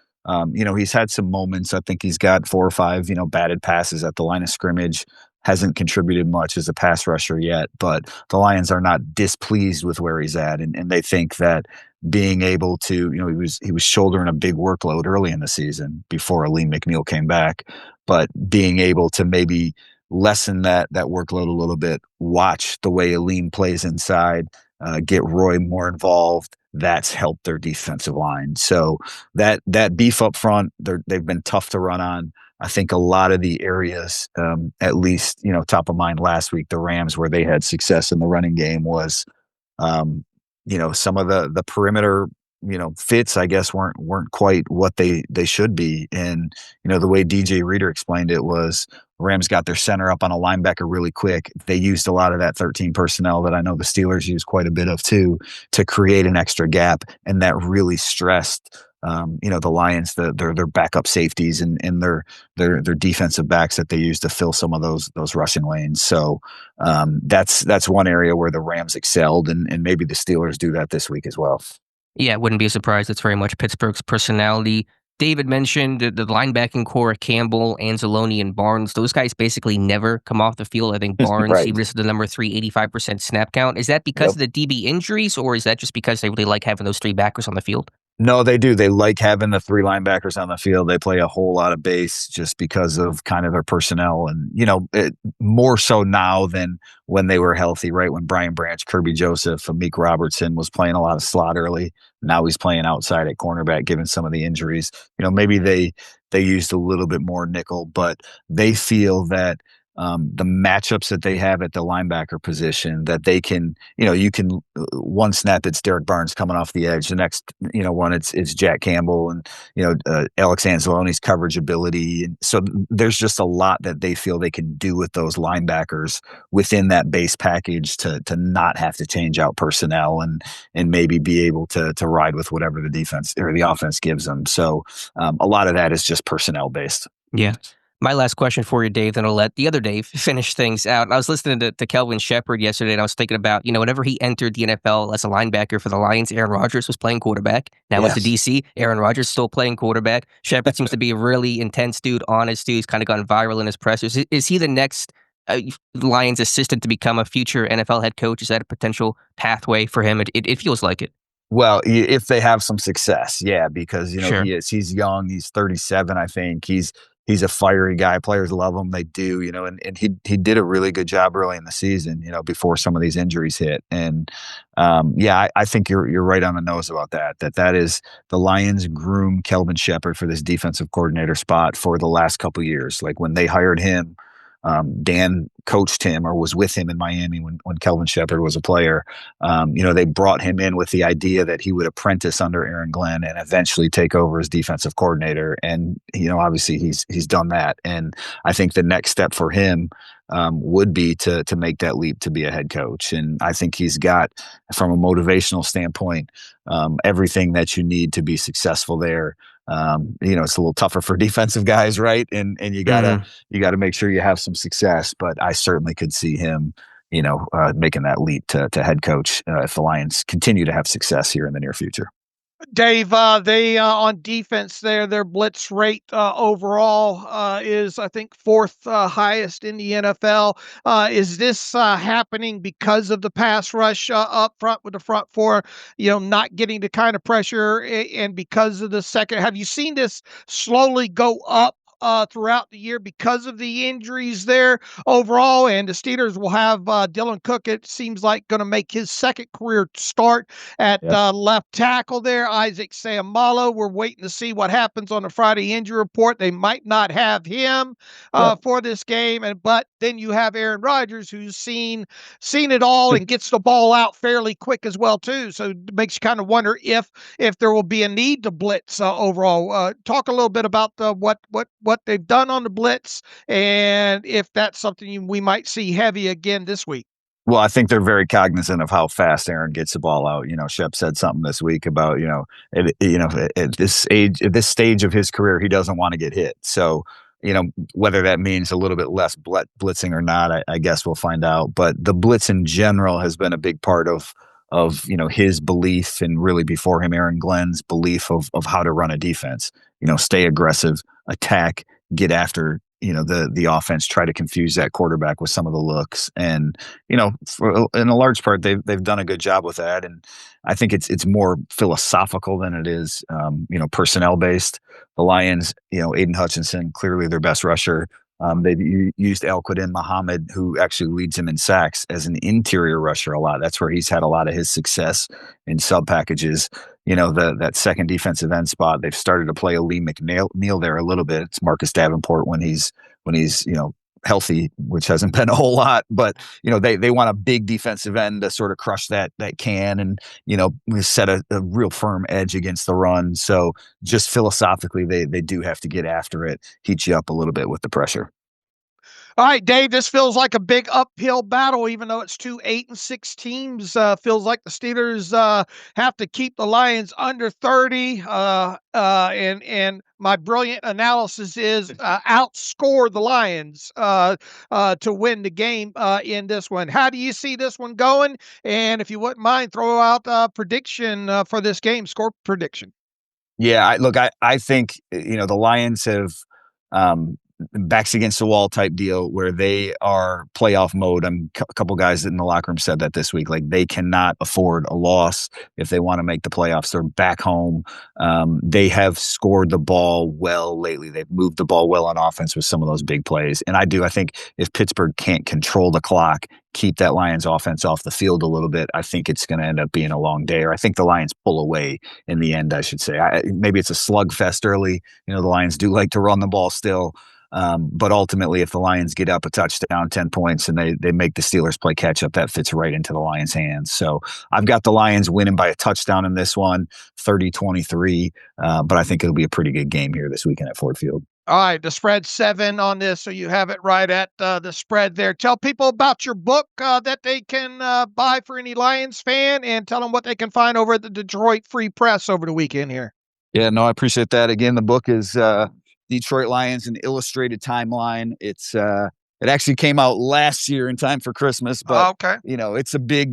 Speaker 4: He's had some moments. I think he's got 4 or 5, batted passes at the line of scrimmage. Hasn't contributed much as a pass rusher yet, but the Lions are not displeased with where he's at, and they think that being able to, he was shouldering a big workload early in the season before Aleem McNeil came back, but being able to maybe lessen that workload a little bit, watch the way Aleem plays inside, get Roy more involved. That's helped their defensive line. So that beef up front, they've been tough to run on. I think a lot of the areas, at least, top of mind last week, the Rams, where they had success in the running game was, some of the perimeter, fits, I guess, weren't quite what they should be. And, the way DJ Reader explained it was Rams got their center up on a linebacker really quick. They used a lot of that 13 personnel that I know the Steelers use quite a bit of too, to create an extra gap. And that really stressed, the Lions, their backup safeties and their defensive backs that they use to fill some of those rushing lanes. So that's one area where the Rams excelled, and maybe the Steelers do that this week as well.
Speaker 2: Yeah, it wouldn't be a surprise. It's very much Pittsburgh's personality. David mentioned the linebacking core, Campbell, Anzalone, and Barnes. Those guys basically never come off the field. I think Barnes,
Speaker 4: Right.
Speaker 2: he listed the number 3, 85% snap count. Is that because of the DB injuries, or is that just because they really like having those 3 backers on the field?
Speaker 4: No, they do. They like having the 3 linebackers on the field. They play a whole lot of base just because of kind of their personnel, and more so now than when they were healthy. Right, when Brian Branch, Kirby Joseph, Amik Robertson was playing a lot of slot early. Now he's playing outside at cornerback, given some of the injuries. Maybe they used a little bit more nickel, but they feel that the matchups that they have at the linebacker position, that they can, you can one snap it's Derek Barnes coming off the edge, the next one it's Jack Campbell and Alex Anzalone's coverage ability, and so there's just a lot that they feel they can do with those linebackers within that base package to not have to change out personnel and maybe be able to ride with whatever the defense or the offense gives them. So a lot of that is just personnel based.
Speaker 2: Yeah. My last question for you, Dave, then I'll let the other Dave finish things out. I was listening to Kelvin Shepard yesterday, and I was thinking about, whenever he entered the NFL as a linebacker for the Lions, Aaron Rodgers was playing quarterback. Now with the DC, Aaron Rodgers still playing quarterback. Shepard seems to be a really intense dude, honest dude. He's kind of gone viral in his pressers. Is he the next Lions assistant to become a future NFL head coach? Is that a potential pathway for him? It feels like it.
Speaker 4: Well, if they have some success, yeah, because
Speaker 2: Sure.
Speaker 4: he's young, he's 37, I think. He's a fiery guy. Players love him. They do, and he did a really good job early in the season, before some of these injuries hit. And I think you're right on the nose about that. That is the Lions groomed Kelvin Shepard for this defensive coordinator spot for the last couple of years. Like when they hired him, Dan coached him or was with him in Miami when Kelvin Shepherd was a player. They brought him in with the idea that he would apprentice under Aaron Glenn and eventually take over as defensive coordinator. And, obviously he's done that. And I think the next step for him would be to make that leap to be a head coach. And I think he's got, from a motivational standpoint, everything that you need to be successful there. It's a little tougher for defensive guys, right? And you gotta make sure you have some success. But I certainly could see him, making that leap to head coach if the Lions continue to have success here in the near future.
Speaker 3: Dave, they on defense there, their blitz rate overall is, I think, fourth highest in the NFL. Is this happening because of the pass rush up front with the front four, not getting the kind of pressure, and because of the second? Have you seen this slowly go up throughout the year because of the injuries there overall? And the Steelers will have Dylan Cook, it seems like, going to make his second career start at left tackle there. Isaac Seumalo, we're waiting to see what happens on the Friday injury report. They might not have him for this game, but then you have Aaron Rodgers, who's seen it all and gets the ball out fairly quick as well too. So it makes you kind of wonder if there will be a need to blitz overall. Talk a little bit about what they've done on the blitz, and if that's something we might see heavy again this week.
Speaker 4: Well, I think they're very cognizant of how fast Aaron gets the ball out. Shep said something this week about, at this stage of his career, he doesn't want to get hit. So, whether that means a little bit less blitzing or not, I guess we'll find out. But the blitz in general has been a big part of his belief, and really before him, Aaron Glenn's belief of how to run a defense. Stay aggressive, attack, get after the offense, try to confuse that quarterback with some of the looks. And in a large part, they've done a good job with that. And I think it's more philosophical than it is personnel based. The Lions, Aiden Hutchinson, clearly their best rusher. They've used Al-Quadin Muhammad, who actually leads him in sacks, as an interior rusher a lot. That's where he's had a lot of his success in sub packages. That second defensive end spot, they've started to play Lee McNeil there a little bit. It's Marcus Davenport when he's healthy, which hasn't been a whole lot. But they want a big defensive end to sort of crush that can and set a real firm edge against the run. So just philosophically, they do have to get after it, heat you up a little bit with the pressure.
Speaker 3: All right, Dave, this feels like a big uphill battle, even though it's 2 8-6 teams. Feels like the Steelers have to keep the Lions under 30. And my brilliant analysis is outscore the Lions to win the game in this one. How do you see this one going? And if you wouldn't mind, throw out a prediction for this game, score prediction.
Speaker 4: Yeah, I think the Lions have backs against the wall type deal where they are playoff mode. A couple guys in the locker room said that this week. Like, they cannot afford a loss if they want to make the playoffs. They're back home. They have scored the ball well lately. They've moved the ball well on offense with some of those big plays. And I think if Pittsburgh can't control the clock, keep that Lions offense off the field a little bit, I think it's going to end up being a long day. Or I think the Lions pull away in the end, I should say. Maybe it's a slugfest early. The Lions do like to run the ball still. But ultimately, if the Lions get up a touchdown, 10 points, and they make the Steelers play catch up, that fits right into the Lions' hands. So I've got the Lions winning by a touchdown in this one, 30-23. But I think it'll be a pretty good game here this weekend at Ford Field.
Speaker 3: All right, the spread 7 on this, so you have it right at the spread there. Tell people about your book that they can buy for any Lions fan, and tell them what they can find over at the Detroit Free Press over the weekend here.
Speaker 4: Yeah, no, I appreciate that. Again, the book is Detroit Lions, an illustrated timeline. It actually came out last year in time for Christmas, but
Speaker 3: okay.
Speaker 4: It's a big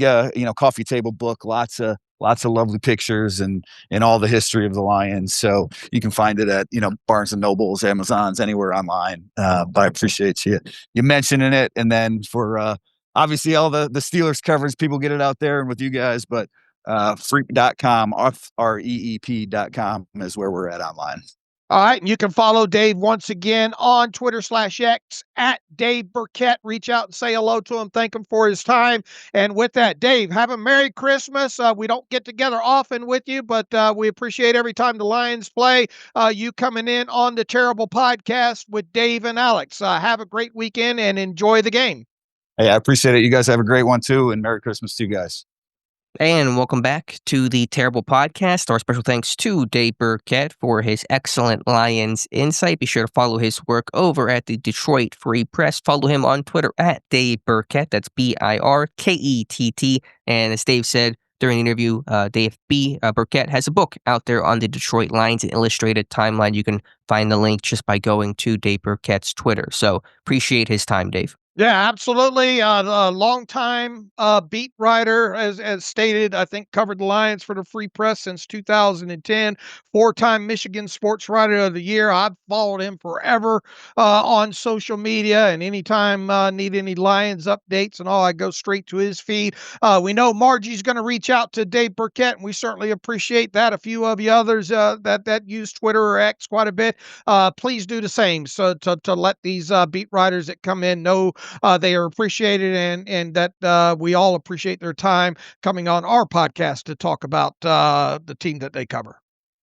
Speaker 4: coffee table book. Lots of lovely pictures and all the history of the Lions. So you can find it at Barnes and Nobles, Amazon's, anywhere online. But I appreciate you mentioning it. And then for obviously all the Steelers coverage, people get it out there and with you guys. But freep.com, reep.com is where we're at online.
Speaker 3: All right, and you can follow Dave once again on Twitter/X at Dave Burkett. Reach out and say hello to him. Thank him for his time. And with that, Dave, have a Merry Christmas. We don't get together often with you, but we appreciate every time the Lions play. You coming in on the Terrible Podcast with Dave and Alex. Have a great weekend and enjoy the game.
Speaker 4: Hey, I appreciate it. You guys have a great one too, and Merry Christmas to you guys.
Speaker 2: And welcome back to the Terrible Podcast. Our special thanks to Dave Burkett for his excellent Lions insight. Be sure to follow his work over at the Detroit Free Press. Follow him on Twitter at Dave Burkett. That's Birkett. And as Dave said during the interview, Dave Burkett has a book out there on the Detroit Lions, an illustrated timeline. You can find the link just by going to Dave Burkett's Twitter. So appreciate his time, Dave.
Speaker 3: Yeah, absolutely. A longtime beat writer, as stated, I think covered the Lions for the Free Press since 2010. Four-time Michigan Sports Writer of the Year. I've followed him forever on social media, and anytime need any Lions updates and all, I go straight to his feed. We know Margie's going to reach out to Dave Burkett, and we certainly appreciate that. A few of you others that use Twitter or X quite a bit, please do the same. So to let these beat writers that come in know they are appreciated, and that we all appreciate their time coming on our podcast to talk about the team that they cover.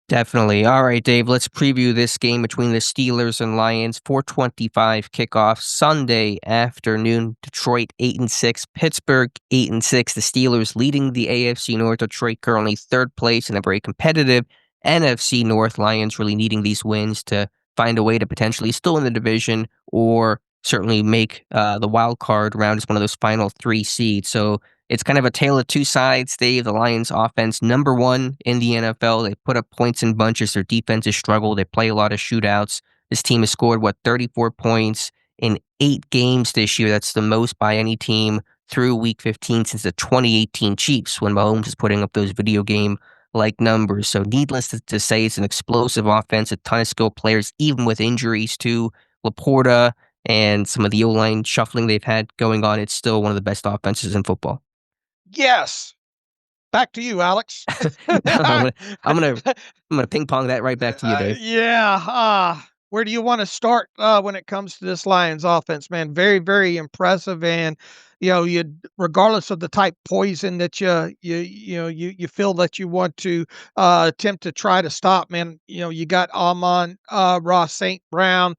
Speaker 2: Definitely. All right, Dave, let's preview this game between the Steelers and Lions. 4:25 kickoff Sunday afternoon. Detroit 8-6, Pittsburgh 8-6. The Steelers leading the AFC North. Detroit currently third place in a very competitive NFC North. Lions really needing these wins to find a way to potentially still in the division or certainly make the wild card round as one of those final three seeds. So it's kind of a tale of two sides, Dave. The Lions offense, number one in the NFL. They put up points in bunches. Their defense has struggled. They play a lot of shootouts. This team has scored, 34 points in 8 games this year. That's the most by any team through Week 15 since the 2018 Chiefs, when Mahomes is putting up those video game-like numbers. So needless to say, it's an explosive offense, a ton of skilled players, even with injuries to Laporta and some of the O-line shuffling they've had going on. It's still one of the best offenses in football.
Speaker 3: Yes. Back to you, Alex.
Speaker 2: I'm gonna ping pong that right back to you, Dave.
Speaker 3: Yeah. Where do you want to start when it comes to this Lions offense, man? Very, very impressive, and you regardless of the type poison that you feel that you want to attempt to try to stop, man. You got Amon Ross St. Brown,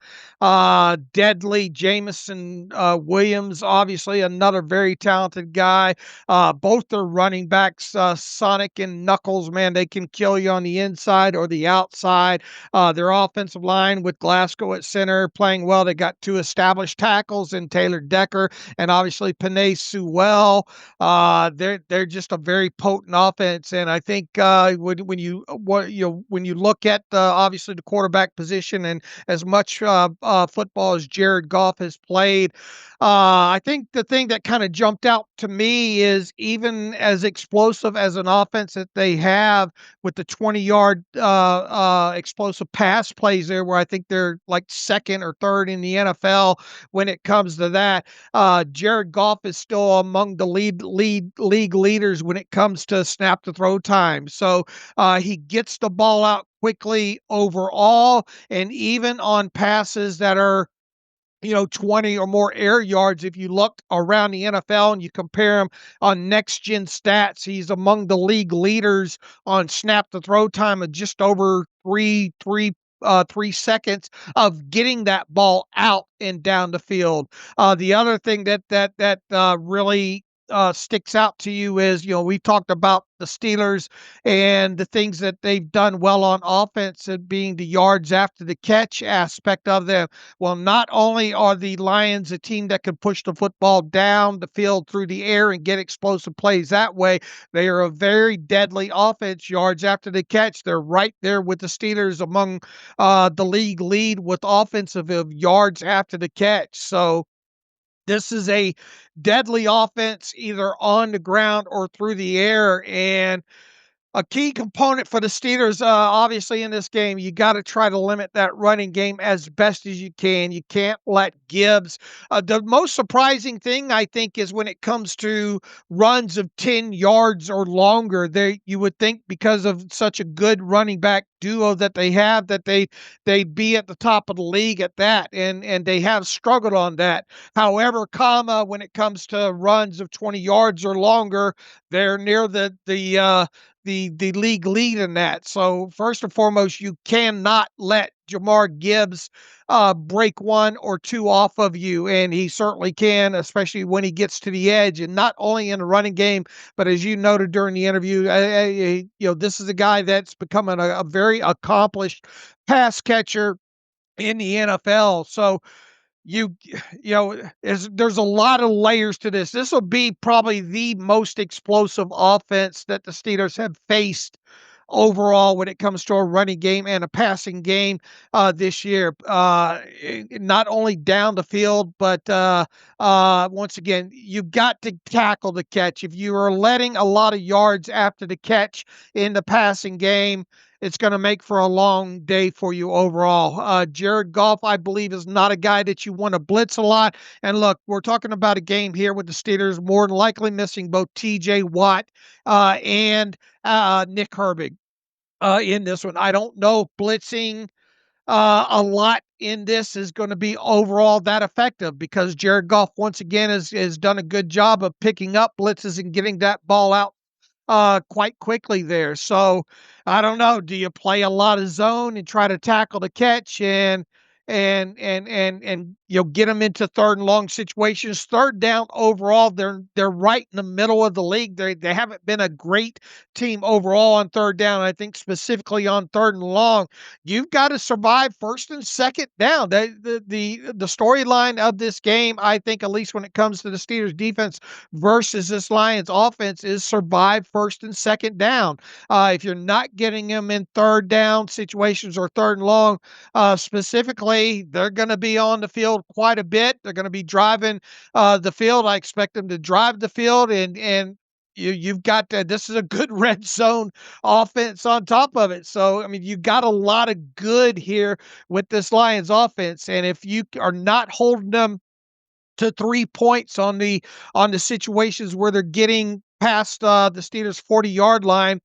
Speaker 3: deadly Jamison Williams, obviously another very talented guy. Both their running backs, Sonic and Knuckles, man, they can kill you on the inside or the outside. Their offensive line with Glasgow at center playing well. They got 2 established tackles in Taylor Decker and obviously Penei Sewell. They're just a very potent offense, and I think when you look at obviously the quarterback position and as much football as Jared Goff has played, I think the thing that kind of jumped out to me is even as explosive as an offense that they have with the 20-yard explosive pass plays there, where I think they're like second or third in the NFL when it comes to that. Jared Goff is still among the league leaders when it comes to snap to throw time. So he gets the ball out quickly overall, and even on passes that are 20 or more air yards. If you look around the NFL and you compare him on next gen stats, he's among the league leaders on snap to throw time of just over 3 seconds of getting that ball out and down the field. The other thing that really sticks out to you is, we talked about the Steelers and the things that they've done well on offense and being the yards after the catch aspect of them. Well, not only are the Lions a team that can push the football down the field through the air and get explosive plays that way, they are a very deadly offense yards after the catch. They're right there with the Steelers among the league lead with offensive yards after the catch. So this is a deadly offense either on the ground or through the air. And a key component for the Steelers, obviously in this game, you got to try to limit that running game as best as you can. You can't let Gibbs. The most surprising thing I think is when it comes to runs of 10 yards or longer. They you would think because of such a good running back duo that they have that they'd be at the top of the league at that, and they have struggled on that. However, when it comes to runs of 20 yards or longer, they're near the league lead in that. So first and foremost, you cannot let Jamar Gibbs break one or two off of you, and he certainly can, especially when he gets to the edge. And not only in the running game, but as you noted during the interview, this is a guy that's becoming a very accomplished pass catcher in the NFL. So you you know there's a lot of layers to this. This will be probably the most explosive offense that the Steelers have faced overall when it comes to a running game and a passing game this year. Not only down the field, but once again, you've got to tackle the catch. If you are letting a lot of yards after the catch in the passing game, it's going to make for a long day for you overall. Jared Goff, I believe, is not a guy that you want to blitz a lot. And look, we're talking about a game here with the Steelers more than likely missing both T.J. Watt and Nick Herbig in this one. I don't know if blitzing a lot in this is going to be overall that effective because Jared Goff, once again, has done a good job of picking up blitzes and getting that ball out quite quickly there. So I don't know. Do you play a lot of zone and try to tackle the catch and get them into third and long situations? Third down overall, they're right in the middle of the league. They haven't been a great team overall on third down. I think specifically on third and long, you've got to survive first and second down. The storyline of this game, I think, at least when it comes to the Steelers defense versus this Lions offense, is survive first and second down. If you're not getting them in third down situations or third and long, specifically, they're going to be on the field quite a bit. They're going to be driving the field. I expect them to drive the field, and you've got this is a good red zone offense on top of it. So, I mean, you got a lot of good here with this Lions offense, and if you are not holding them to 3 points on the situations where they're getting past the Steelers 40-yard line,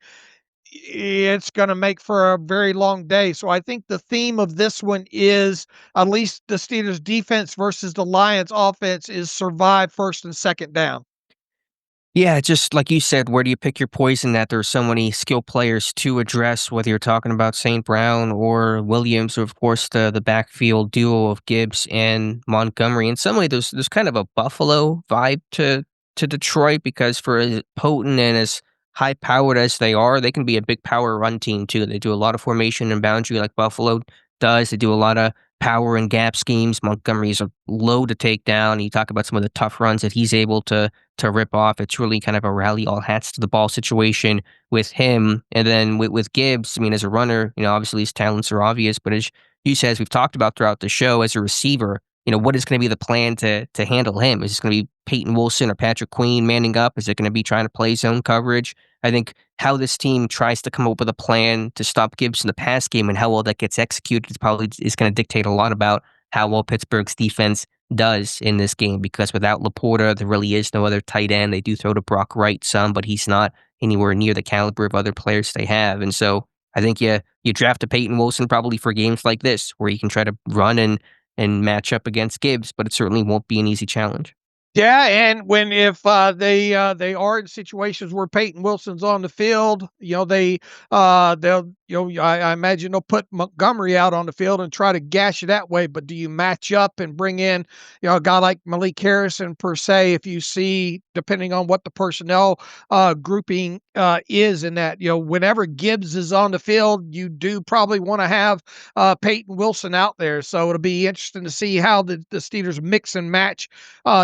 Speaker 3: it's going to make for a very long day. So I think the theme of this one is, at least the Steelers defense versus the Lions offense, is survive first and second down.
Speaker 2: Yeah, just like you said, where do you pick your poison? That there's so many skill players to address, whether you're talking about St. Brown or Williams, or of course the backfield duo of Gibbs and Montgomery. In some way, there's kind of a Buffalo vibe to Detroit, because for as potent and as high powered as they are, they can be a big power run team too. They do a lot of formation and boundary like Buffalo does. They do a lot of power and gap schemes. Montgomery's a low to take down. You talk about some of the tough runs that he's able to rip off. It's really kind of a rally all hats to the ball situation with him. And then with Gibbs, I mean, as a runner, obviously his talents are obvious, but as you said, as we've talked about throughout the show, as a receiver, what is going to be the plan to handle him? Is it going to be Peyton Wilson or Patrick Queen manning up? Is it going to be trying to play zone coverage? I think how this team tries to come up with a plan to stop Gibbs in the pass game and how well that gets executed is going to dictate a lot about how well Pittsburgh's defense does in this game, because without Laporta, there really is no other tight end. They do throw to Brock Wright some, but he's not anywhere near the caliber of other players they have. And so I think you draft a Peyton Wilson probably for games like this, where you can try to run and match up against Gibbs, but it certainly won't be an easy challenge.
Speaker 3: Yeah, and if they are in situations where Peyton Wilson's on the field, they'll I imagine they'll put Montgomery out on the field and try to gash it that way. But do you match up and bring in a guy like Malik Harrison per se? If you see, depending on what the personnel grouping is in that, whenever Gibbs is on the field, you do probably want to have Peyton Wilson out there. So it'll be interesting to see how the Steelers mix and match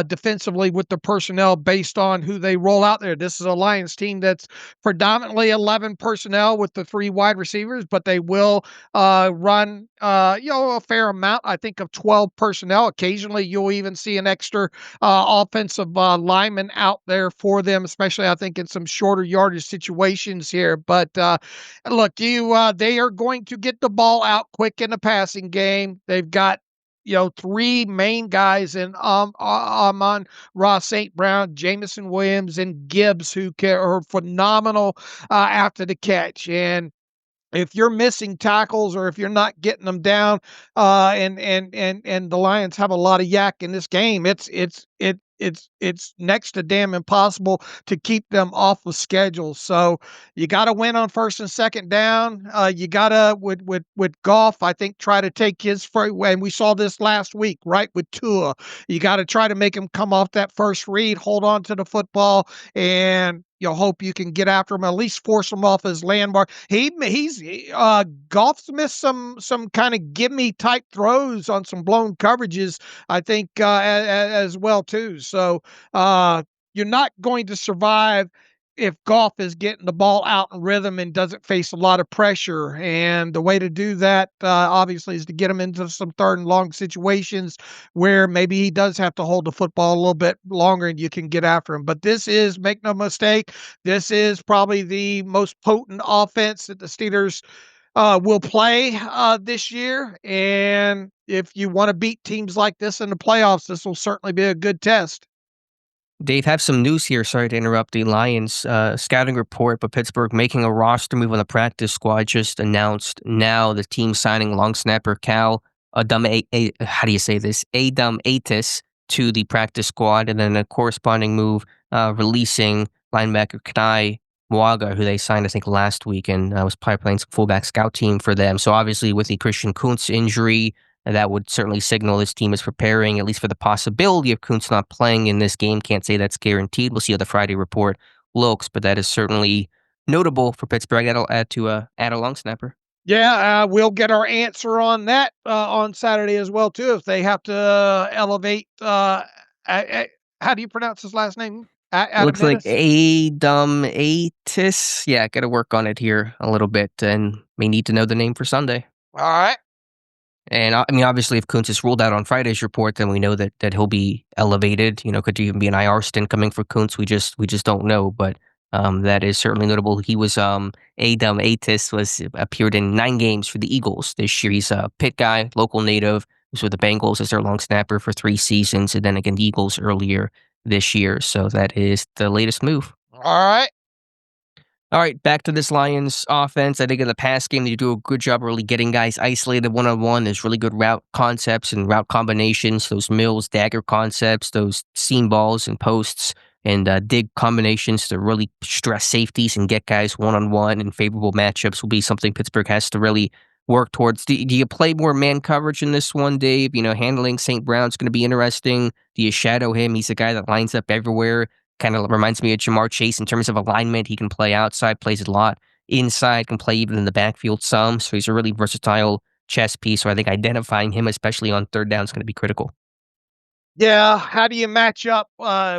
Speaker 3: defensively with the personnel based on who they roll out there. This is a Lions team that's predominantly 11 personnel with the 3 wide receivers, but they will run a fair amount, I think, of 12 personnel. Occasionally, you'll even see an extra offensive lineman out there for them, especially I think in some shorter yardage situations here. But look, they are going to get the ball out quick in the passing game. They've got three main guys in Amon Ross St. Brown, Jamison Williams, and Gibbs, who are phenomenal after the catch. And if you're missing tackles or if you're not getting them down, and the Lions have a lot of yak in this game, it's next to damn impossible to keep them off the schedule. So you got to win on first and second down. You got to with Goff, I think, try to take his free, and we saw this last week, right, with Tua. You got to try to make him come off that first read, hold on to the football, and hope you can get after him, at least force him off his landmark. Goff's missed some kind of gimme type throws on some blown coverages, I think, as well too. So you're not going to survive if Goff is getting the ball out in rhythm and doesn't face a lot of pressure. And the way to do that, obviously, is to get him into some third and long situations where maybe he does have to hold the football a little bit longer and you can get after him. But this is, make no mistake, this is probably the most potent offense that the Steelers will play this year. And if you want to beat teams like this in the playoffs, this will certainly be a good test.
Speaker 2: Dave, have some news here. Sorry to interrupt the Lions scouting report, but Pittsburgh making a roster move on the practice squad just announced now the team signing long snapper Cal Adomitis to the practice squad, and then a corresponding move releasing linebacker Kanai Mwaga, who they signed, I think, last week, and was probably playing some fullback scout team for them. So obviously with the Christian Kuntz injury, that would certainly signal this team is preparing, at least for the possibility of Kuntz not playing in this game. Can't say that's guaranteed. We'll see how the Friday report looks, but that is certainly notable for Pittsburgh. That'll add to add a long snapper.
Speaker 3: Yeah, we'll get our answer on that on Saturday as well too. If they have to elevate, how do you pronounce his last name?
Speaker 2: Looks like Adomitis. Yeah, got to work on it here a little bit, and may need to know the name for Sunday.
Speaker 3: All right.
Speaker 2: And I mean, obviously, if Kuntz is ruled out on Friday's report, then we know that he'll be elevated. Could even be an IR stint coming for Kuntz. We just don't know. But that is certainly notable. He was Adomitis appeared in 9 games for the Eagles this year. He's a Pitt guy, local native. Was with the Bengals as their long snapper for 3 seasons, and then again the Eagles earlier this year. So that is the latest move. All right, back to this Lions offense. I think in the pass game, they do a good job really getting guys isolated one-on-one. There's really good route concepts and route combinations, those Mills dagger concepts, those seam balls and posts, and dig combinations to really stress safeties and get guys one-on-one, and favorable matchups will be something Pittsburgh has to really work towards. Do you play more man coverage in this one, Dave? Handling St. Brown's going to be interesting. Do you shadow him? He's a guy that lines up everywhere. Kind of reminds me of Jamar Chase in terms of alignment. He can play outside, plays a lot inside, can play even in the backfield some. So he's a really versatile chess piece. So I think identifying him, especially on third down, is going to be critical.
Speaker 3: Yeah. How do you match up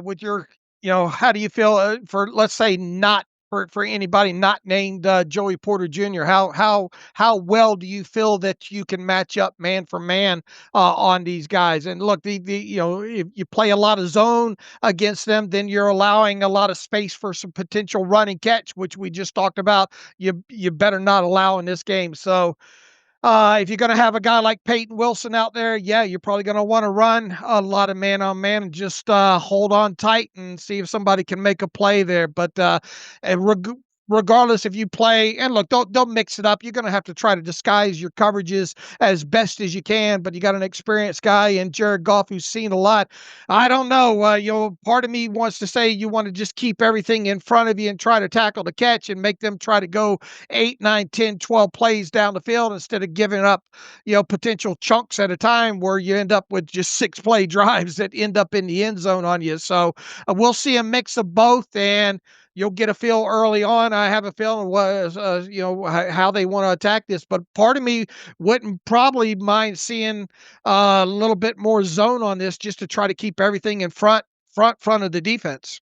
Speaker 3: with your, how do you feel for, let's say, not for anybody not named Joey Porter Jr.? How well do you feel that you can match up man for man on these guys? And look, if you play a lot of zone against them, then you're allowing a lot of space for some potential run and catch, which we just talked about. You better not allow in this game. So if you're going to have a guy like Peyton Wilson out there, yeah, you're probably going to want to run a lot of man-on-man and just hold on tight and see if somebody can make a play there. But regardless if you play, and look, don't mix it up. You're going to have to try to disguise your coverages as best as you can, but you got an experienced guy in Jared Goff who's seen a lot. I don't know. Part of me wants to say you want to just keep everything in front of you and try to tackle the catch and make them try to go 8, 9, 10, 12 plays down the field instead of giving up, potential chunks at a time where you end up with just 6-play drives that end up in the end zone on you. So we'll see a mix of both, and you'll get a feel early on. I have a feeling how they want to attack this, but part of me wouldn't probably mind seeing a little bit more zone on this just to try to keep everything in front of the defense.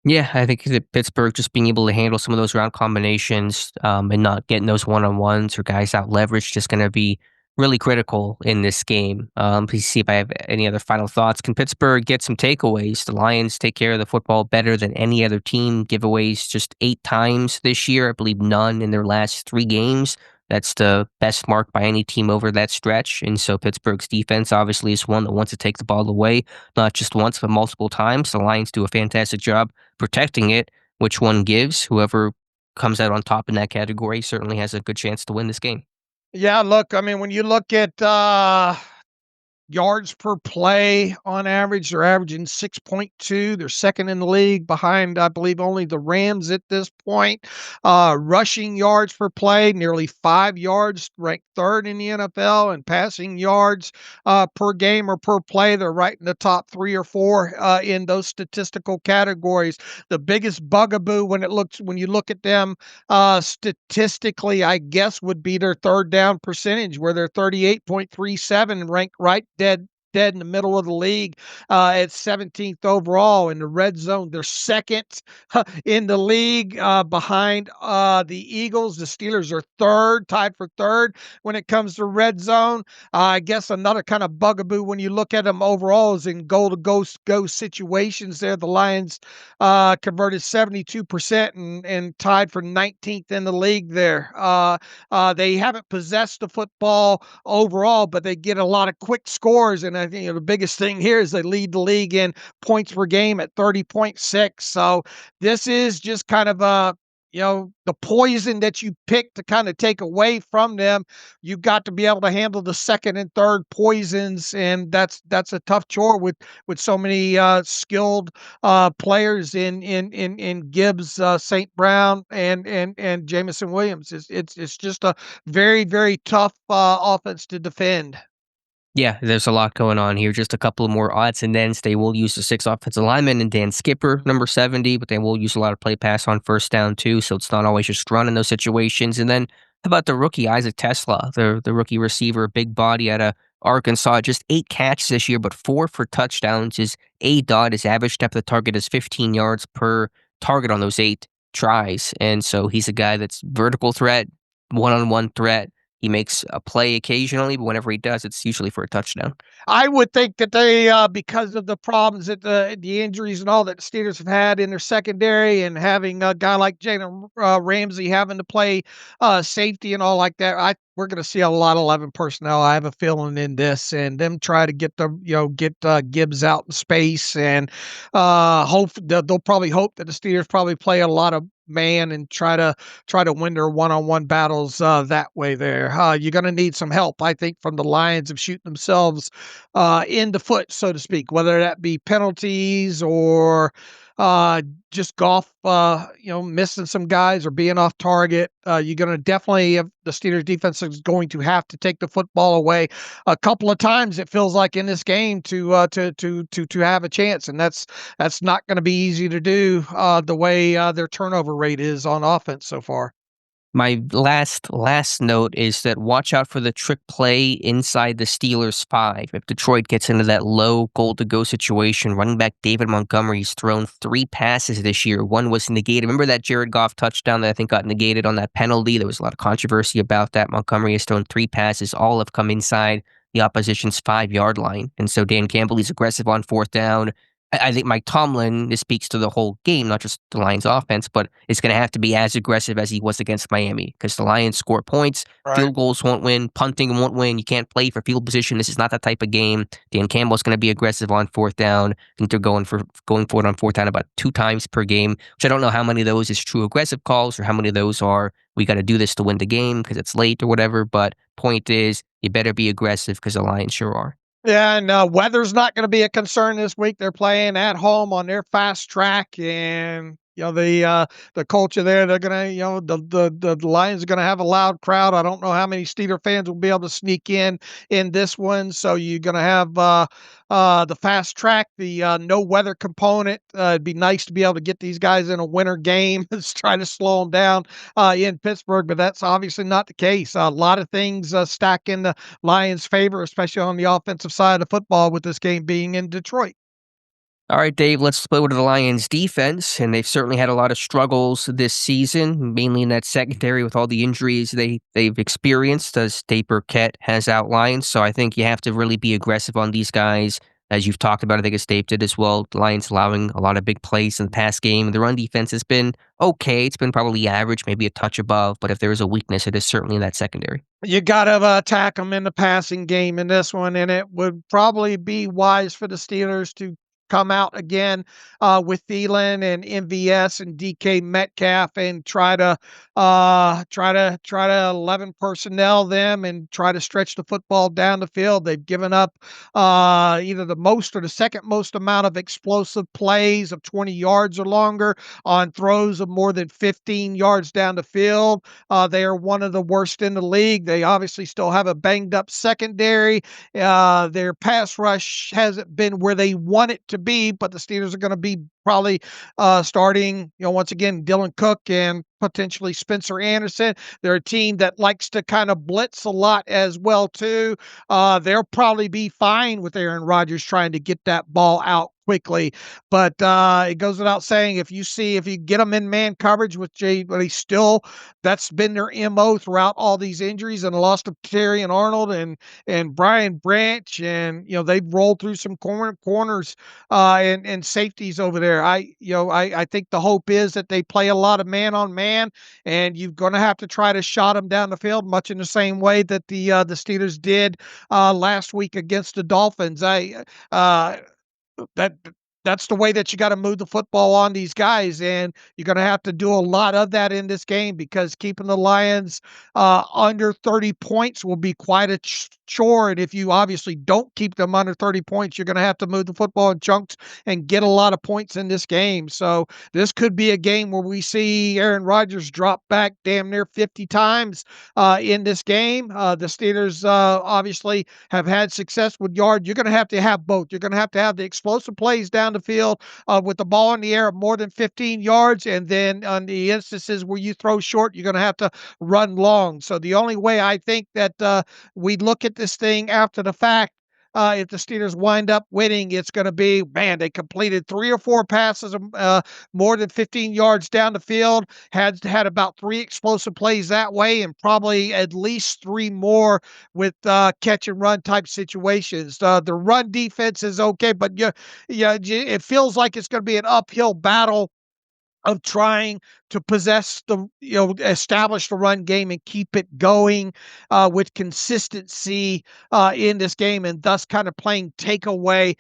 Speaker 2: Yeah, I think that Pittsburgh just being able to handle some of those route combinations and not getting those one-on-ones or guys out leveraged is going to be really critical in this game. Please see if I have any other final thoughts. Can Pittsburgh get some takeaways? The Lions take care of the football better than any other team. Giveaways just 8 times this year. I believe none in their last 3 games. That's the best mark by any team over that stretch. And so Pittsburgh's defense obviously is one that wants to take the ball away, not just once, but multiple times. The Lions do a fantastic job protecting it. Which one gives? Whoever comes out on top in that category certainly has a good chance to win this game.
Speaker 3: Yeah, look, I mean, when you look at yards per play on average, they're averaging 6.2. They're second in the league behind, I believe, only the Rams at this point. Rushing yards per play, nearly 5 yards, ranked third in the NFL, and passing yards per game or per play, they're right in the top 3 or 4 in those statistical categories. The biggest bugaboo when you look at them statistically, I guess, would be their third down percentage, where they're 38.37, ranked right dead in the middle of the league at 17th overall. In the red zone, they're second in the league behind the Eagles. The Steelers are third, tied for third when it comes to red zone. I guess another kind of bugaboo when you look at them overall is in goal-to-go situations there. The Lions converted 72% and tied for 19th in the league there. They haven't possessed the football overall, but they get a lot of quick scores. And I think the biggest thing here is they lead the league in points per game at 30.6. So this is just kind of the poison that you pick to kind of take away from them. You've got to be able to handle the second and third poisons, and that's a tough chore with so many skilled players in Gibbs, St. Brown, and Jamison Williams. It's just a very, very tough offense to defend.
Speaker 2: Yeah, there's a lot going on here. Just a couple of more odds and ends. They will use the 6 offensive linemen and Dan Skipper, number 70, but they will use a lot of play pass on first down too, so it's not always just run in those situations. And then how about the rookie Isaac Tesla, the rookie receiver, big body out of Arkansas, just 8 catches this year, but 4 for touchdowns. His his average depth of target is 15 yards per target on those 8 tries. And so he's a guy that's vertical threat, one-on-one threat. He makes a play occasionally, but whenever he does, it's usually for a touchdown.
Speaker 3: I would think that they, because of the problems that the injuries and all that the Steelers have had in their secondary, and having a guy like Jalen Ramsey having to play safety and all like that, we're going to see a lot of 11 personnel. I have a feeling in this, and them try to get Gibbs out in space, and hope they'll probably hope that the Steelers probably play a lot of man and try to win their one-on-one battles that way there. You're going to need some help, I think, from the Lions of shooting themselves in the foot, so to speak, whether that be penalties or just golf, missing some guys or being off target. You're going to definitely have the Steelers defense is going to have to take the football away a couple of times. It feels like in this game to have a chance, and that's not going to be easy to do the way their turnover rate is on offense so far.
Speaker 2: My last note is that watch out for the trick play inside the Steelers 5. If Detroit gets into that low goal-to-go situation, running back David Montgomery's thrown 3 passes this year. 1 was negated. Remember that Jared Goff touchdown that I think got negated on that penalty? There was a lot of controversy about that. Montgomery has thrown 3 passes. All have come inside the opposition's 5-yard line. And so Dan Campbell, he's aggressive on 4th down. I think Mike Tomlin, this speaks to the whole game, not just the Lions offense, but it's going to have to be as aggressive as he was against Miami, because the Lions score points, right. Field goals won't win, punting won't win. You can't play for field position. This is not that type of game. Dan Campbell's going to be aggressive on 4th down. I think they're going for it on 4th down about 2 times per game, which I don't know how many of those is true aggressive calls or how many of those are we got to do this to win the game because it's late or whatever. But point is, you better be aggressive because the Lions sure are.
Speaker 3: Yeah, and weather's not going to be a concern this week. They're playing at home on their fast track, and the culture there. They're gonna, the Lions are gonna have a loud crowd. I don't know how many Steeler fans will be able to sneak in this one. So you're gonna have the fast track, the no weather component. It'd be nice to be able to get these guys in a winter game. Let's try to slow them down in Pittsburgh, but that's obviously not the case. A lot of things stack in the Lions' favor, especially on the offensive side of the football, with this game being in Detroit.
Speaker 2: All right, Dave, let's split over to the Lions defense, and they've certainly had a lot of struggles this season, mainly in that secondary with all the injuries they've experienced, as Dave Burkett has outlined. So I think you have to really be aggressive on these guys, as you've talked about. I think as Dave did as well. The Lions allowing a lot of big plays in the pass game. The run defense has been okay. It's been probably average, maybe a touch above, but if there is a weakness, it is certainly in that secondary.
Speaker 3: You got to attack them in the passing game in this one, and it would probably be wise for the Steelers to come out again with Thielen and MVS and DK Metcalf and try to 11 personnel them and try to stretch the football down the field. They've given up either the most or the second most amount of explosive plays of 20 yards or longer on throws of more than 15 yards down the field. They are one of the worst in the league. They obviously still have a banged up secondary. Their pass rush hasn't been where they want it to be, but the Steelers are going to be probably starting, once again, Dylan Cook and potentially Spencer Anderson. They're a team that likes to kind of blitz a lot as well, too. They'll probably be fine with Aaron Rodgers trying to get that ball out quickly. But it goes without saying, if you get them in man coverage with Jay, but that's been their MO throughout all these injuries and the loss of Terry and Arnold and Brian Branch, and they've rolled through some corners and safeties over there. I think the hope is that they play a lot of man on man, and you're going to have to try to shot them down the field, much in the same way that the Steelers did last week against the Dolphins. That's the way that you got to move the football on these guys, and you're going to have to do a lot of that in this game, because keeping the Lions under 30 points will be quite a chore. And if you obviously don't keep them under 30 points, you're going to have to move the football in chunks and get a lot of points in this game. So this could be a game where we see Aaron Rodgers drop back damn near 50 times in this game. The Steelers obviously have had success with yards. You're going to have both. You're going to have the explosive plays down the field with the ball in the air of more than 15 yards, and then on the instances where you throw short, you're going to have to run long. So the only way I think that we look at this thing after the fact, if the Steelers wind up winning, it's going to be, man, they completed 3 or 4 passes more than 15 yards down the field, had about 3 explosive plays that way, and probably at least 3 more with catch and run type situations. The run defense is okay, but it feels like it's going to be an uphill battle of trying to establish the run game and keep it going with consistency in this game, and thus kind of playing takeaway.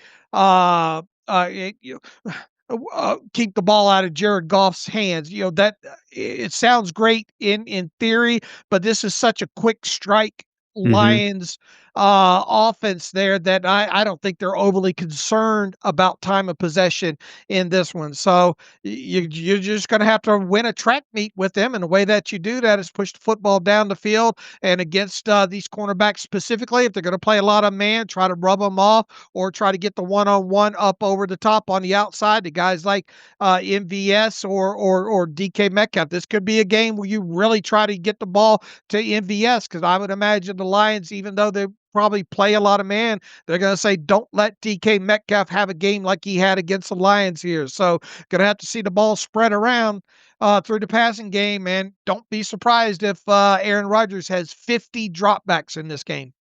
Speaker 3: Keep the ball out of Jared Goff's hands. That it sounds great in theory, but this is such a quick strike Lions offense there that I don't think they're overly concerned about time of possession in this one. So you're just going to have to win a track meet with them, and the way that you do that is push the football down the field, and against these cornerbacks specifically, if they're going to play a lot of man, try to rub them off or try to get the one-on-one up over the top on the outside to guys like MVS or DK Metcalf. This could be a game where you really try to get the ball to MVS, because I would imagine the Lions, even though they probably play a lot of man, they're going to say, don't let DK Metcalf have a game like he had against the Lions here. So going to have to see the ball spread around through the passing game, and don't be surprised if Aaron Rodgers has 50 dropbacks in this game.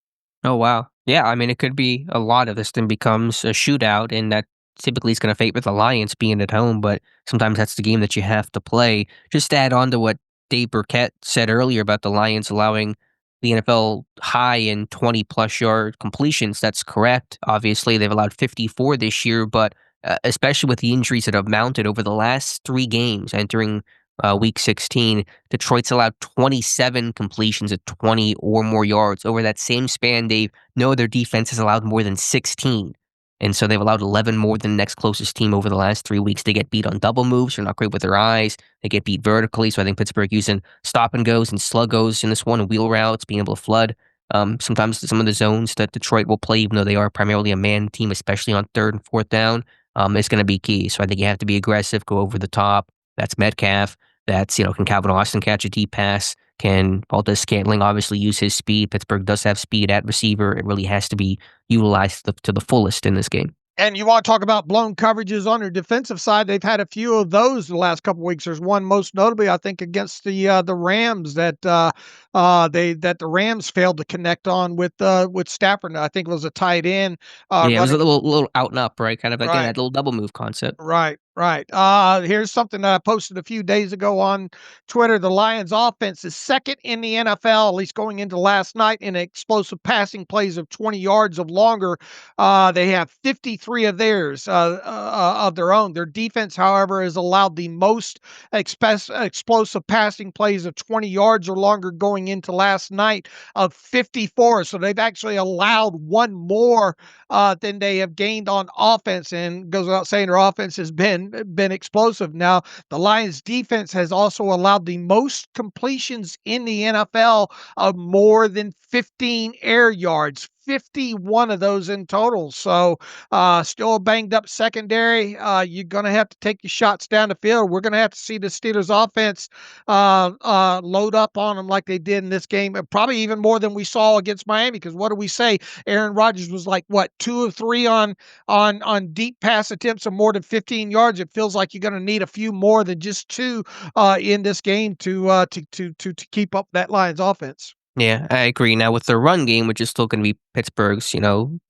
Speaker 2: Oh, wow. Yeah, I mean, it could be a lot of this then becomes a shootout, and that typically is going to favor the Lions being at home, but sometimes that's the game that you have to play. Just to add on to what Dave Burkett said earlier about the Lions allowing the NFL high in 20-plus yard completions, that's correct. Obviously, they've allowed 54 this year, but especially with the injuries that have mounted over the last 3 games entering Week 16, Detroit's allowed 27 completions at 20 or more yards. Over that same span, their defense has allowed more than 16. And so they've allowed 11 more than the next closest team over the last 3 weeks. They get beat on double moves. They're not great with their eyes. They get beat vertically. So I think Pittsburgh using stop and goes and slug goes in this one, and wheel routes, being able to flood. Sometimes some of the zones that Detroit will play, even though they are primarily a man team, especially on 3rd and 4th down, is going to be key. So I think you have to be aggressive, go over the top. That's Metcalf. That's, can Calvin Austin catch a deep pass? Can Valdez-Scantling obviously use his speed? Pittsburgh does have speed at receiver. It really has to be utilized to the fullest in this game.
Speaker 3: And you want to talk about blown coverages on their defensive side? They've had a few of those the last couple of weeks. There's one most notably, I think, against the Rams that the Rams failed to connect on with Stafford. I think it was a tight end.
Speaker 2: Yeah, it was a
Speaker 3: Running,
Speaker 2: little out and up, right? Kind of again
Speaker 3: right.
Speaker 2: that little double move concept.
Speaker 3: Right. Here's something that I posted a few days ago on Twitter. The Lions offense is second in the NFL, at least going into last night, in explosive passing plays of 20 yards of longer. They have 53 of theirs of their own. Their defense, however, has allowed the most explosive passing plays of 20 yards or longer going into last night of 54. So they've actually allowed one more than they have gained on offense, and goes without saying their offense has been explosive. Now, the Lions defense has also allowed the most completions in the NFL of more than 15 air yards. 51 of those in total. So still a banged up secondary. You're going to have to take your shots down the field. We're going to have to see the Steelers offense load up on them like they did in this game, and probably even more than we saw against Miami. Because what do we say? Aaron Rodgers was like, what, 2 of 3 on deep pass attempts of more than 15 yards. It feels like you're going to need a few more than just 2 in this game to keep up that Lions offense.
Speaker 2: Yeah, I agree. Now with the run game, which is still going to be Pittsburgh's,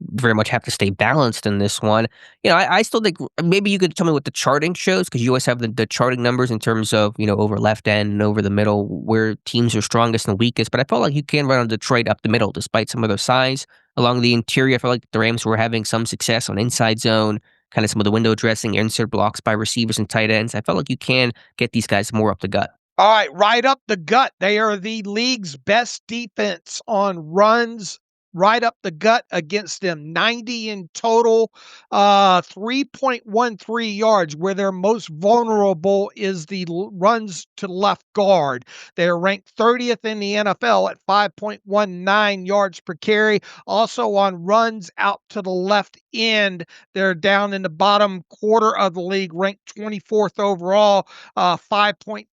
Speaker 2: very much have to stay balanced in this one. I still think maybe you could tell me what the charting shows, because you always have the charting numbers in terms of, over left end and over the middle, where teams are strongest and weakest. But I felt like you can run on Detroit up the middle, despite some of their size. Along the interior, I felt like the Rams were having some success on inside zone, kind of some of the window dressing, insert blocks by receivers and tight ends. I felt like you can get these guys more up the gut.
Speaker 3: All right, right up the gut. They are the league's best defense on runs right up the gut against them. 90 in total, 3.13 yards. Where they're most vulnerable is the runs to left guard. They're ranked 30th in the NFL at 5.19 yards per carry. Also on runs out to the left end, they're down in the bottom quarter of the league, ranked 24th overall, 5.93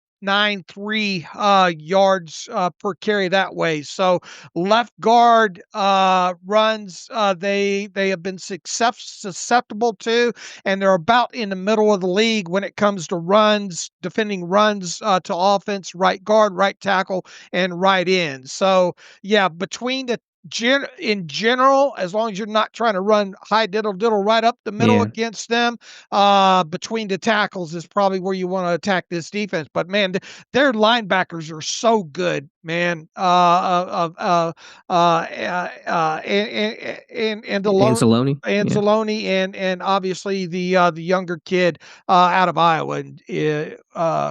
Speaker 3: yards per carry that way. So left guard runs they have been susceptible to, and they're about in the middle of the league when it comes to runs, defending runs to offense, right guard, right tackle, and right end. So yeah, between the in general, as long as you're not trying to run high diddle right up the middle against them, between the tackles is probably where you want to attack this defense. But man, their linebackers are so good, man. And
Speaker 2: Anzalone,
Speaker 3: and obviously the younger kid out of Iowa.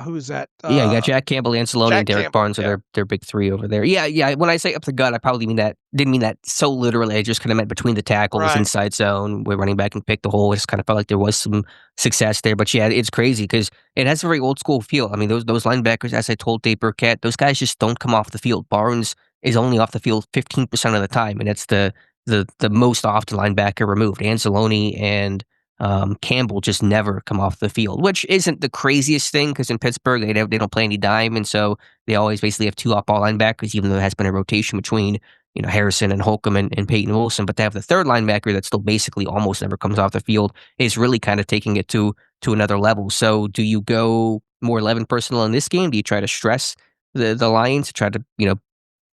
Speaker 3: Who's that?
Speaker 2: You got Jack Campbell, Anzalone, and Derek Barnes are their big three over there. Yeah. When I say up the gut, I probably didn't mean that so literally. I just kind of meant between the tackles, inside zone, where running back and pick the hole. I just kind of felt like there was some success there. But yeah, it's crazy because it has a very old school feel. I mean, those linebackers, as I told Dave Burkett, those guys just don't come off the field. Barnes is only off the field 15% of the time, and it's the most often linebacker removed. Anzalone and Campbell just never come off the field, which isn't the craziest thing because in Pittsburgh they don't play any dime, and so they always basically have 2 off-ball linebackers, even though there has been a rotation between Harrison and Holcomb and Peyton Wilson. But to have the third linebacker that still basically almost never comes off the field is really kind of taking it to another level. So do you go more 11 personnel in this game? Do you try to stress the Lions, try to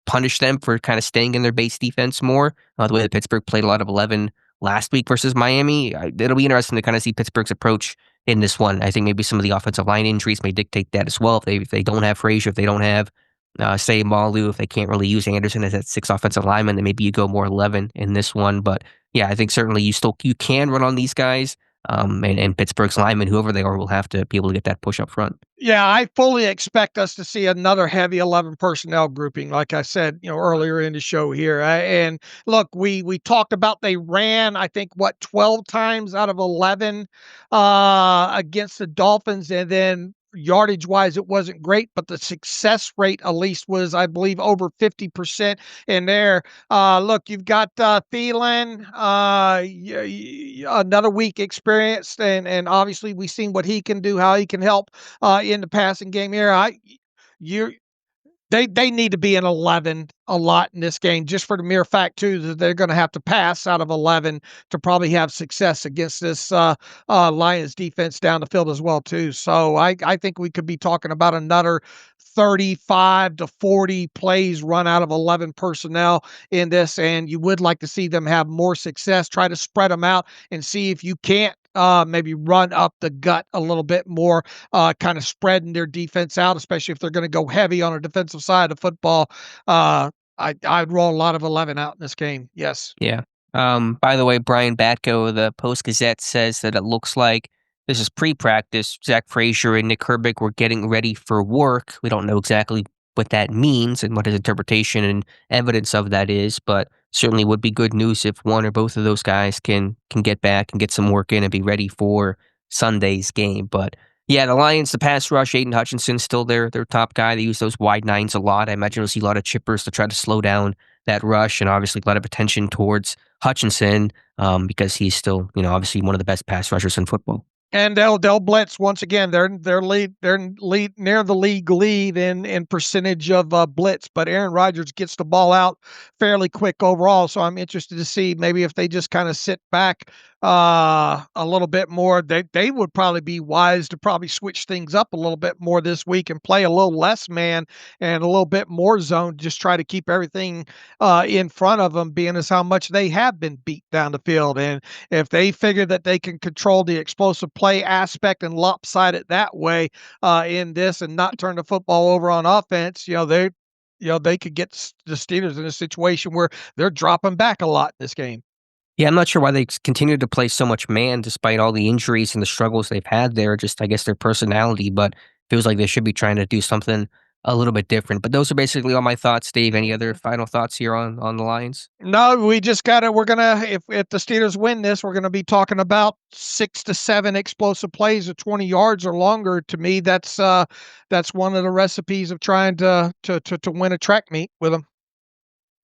Speaker 2: punish them for kind of staying in their base defense more, the way that Pittsburgh played a lot of 11 last week versus Miami? It'll be interesting to kind of see Pittsburgh's approach in this one. I think maybe some of the offensive line injuries may dictate that as well. If they don't have Frazier, if they don't have say Malu, if they can't really use Anderson as that 6 offensive lineman, then maybe you go more 11 in this one. But yeah, I think certainly you can run on these guys. And Pittsburgh's linemen, whoever they are, will have to be able to get that push up front.
Speaker 3: Yeah, I fully expect us to see another heavy 11 personnel grouping, like I said, earlier in the show here. And look, we talked about they ran, I think, 12 times out of 11 against the Dolphins, and then yardage wise it wasn't great, but the success rate at least was, I believe, over 50% in there. Look, you've got Thielen, another week experienced, and obviously we've seen what he can do, how he can help in the passing game here. They need to be an 11 a lot in this game, just for the mere fact too that they're going to have to pass out of 11 to probably have success against this Lions defense down the field as well too. So I think we could be talking about another 35 to 40 plays run out of 11 personnel in this, and you would like to see them have more success. Try to spread them out and see if you can't maybe run up the gut a little bit more, kind of spreading their defense out, especially if they're going to go heavy on a defensive side of football. I'd roll a lot of 11 out in this game. Yes.
Speaker 2: Yeah. By the way, Brian Batko of the Post-Gazette says that it looks like this is pre-practice. Zach Frazier and Nick Herbig were getting ready for work. We don't know exactly what that means and what his interpretation and evidence of that is, but certainly would be good news if one or both of those guys can get back and get some work in and be ready for Sunday's game. But yeah, the Lions, the pass rush, Aiden Hutchinson still their top guy. They use those wide nines a lot. I imagine we'll see a lot of chippers to try to slow down that rush, and obviously a lot of attention towards Hutchinson because he's still, obviously one of the best pass rushers in football.
Speaker 3: And they'll blitz once again. They're near the league lead in percentage of blitz, but Aaron Rodgers gets the ball out fairly quick overall. So I'm interested to see maybe if they just kind of sit back a little bit more. They would probably be wise to probably switch things up a little bit more this week and play a little less man and a little bit more zone. Just try to keep everything in front of them, being as how much they have been beat down the field. And if they figure that they can control the explosive play aspect and lopside it that way in this and not turn the football over on offense, they could get the Steelers in a situation where they're dropping back a lot in this game.
Speaker 2: Yeah, I'm not sure why they continue to play so much man despite all the injuries and the struggles they've had there. Just, I guess, their personality, but feels like they should be trying to do something a little bit different. But those are basically all my thoughts, Dave. Any other final thoughts here on the Lions?
Speaker 3: No, we're gonna, if the Steelers win this, we're gonna be talking about 6 to 7 explosive plays of 20 yards or longer. To me, that's one of the recipes of trying to win a track meet with them.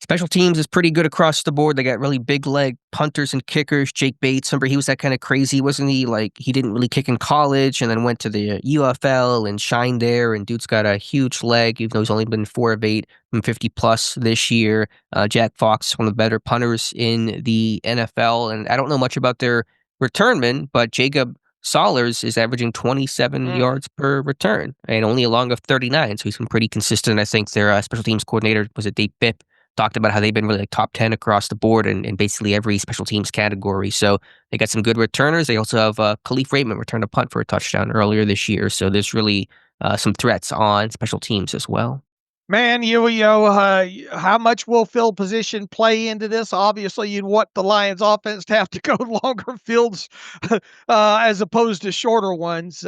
Speaker 2: Special teams is pretty good across the board. They got really big leg punters and kickers. Jake Bates, remember he was that kind of crazy, wasn't he? Like he didn't really kick in college and then went to the UFL and shined there. And dude's got a huge leg, even though he's only been 4 of 8 from 50 plus this year. Jack Fox, one of the better punters in the NFL. And I don't know much about their returnmen, but Jacob Sollers is averaging 27 yards per return and only a long of 39. So he's been pretty consistent. I think their special teams coordinator was it Dave Bipp talked about how they've been really like top 10 across the board in basically every special teams category. So they got some good returners. They also have Khalif Raymond returned a punt for a touchdown earlier this year. So there's really some threats on special teams as well.
Speaker 3: Man, how much will field position play into this? Obviously, you'd want the Lions offense to have to go longer fields as opposed to shorter ones.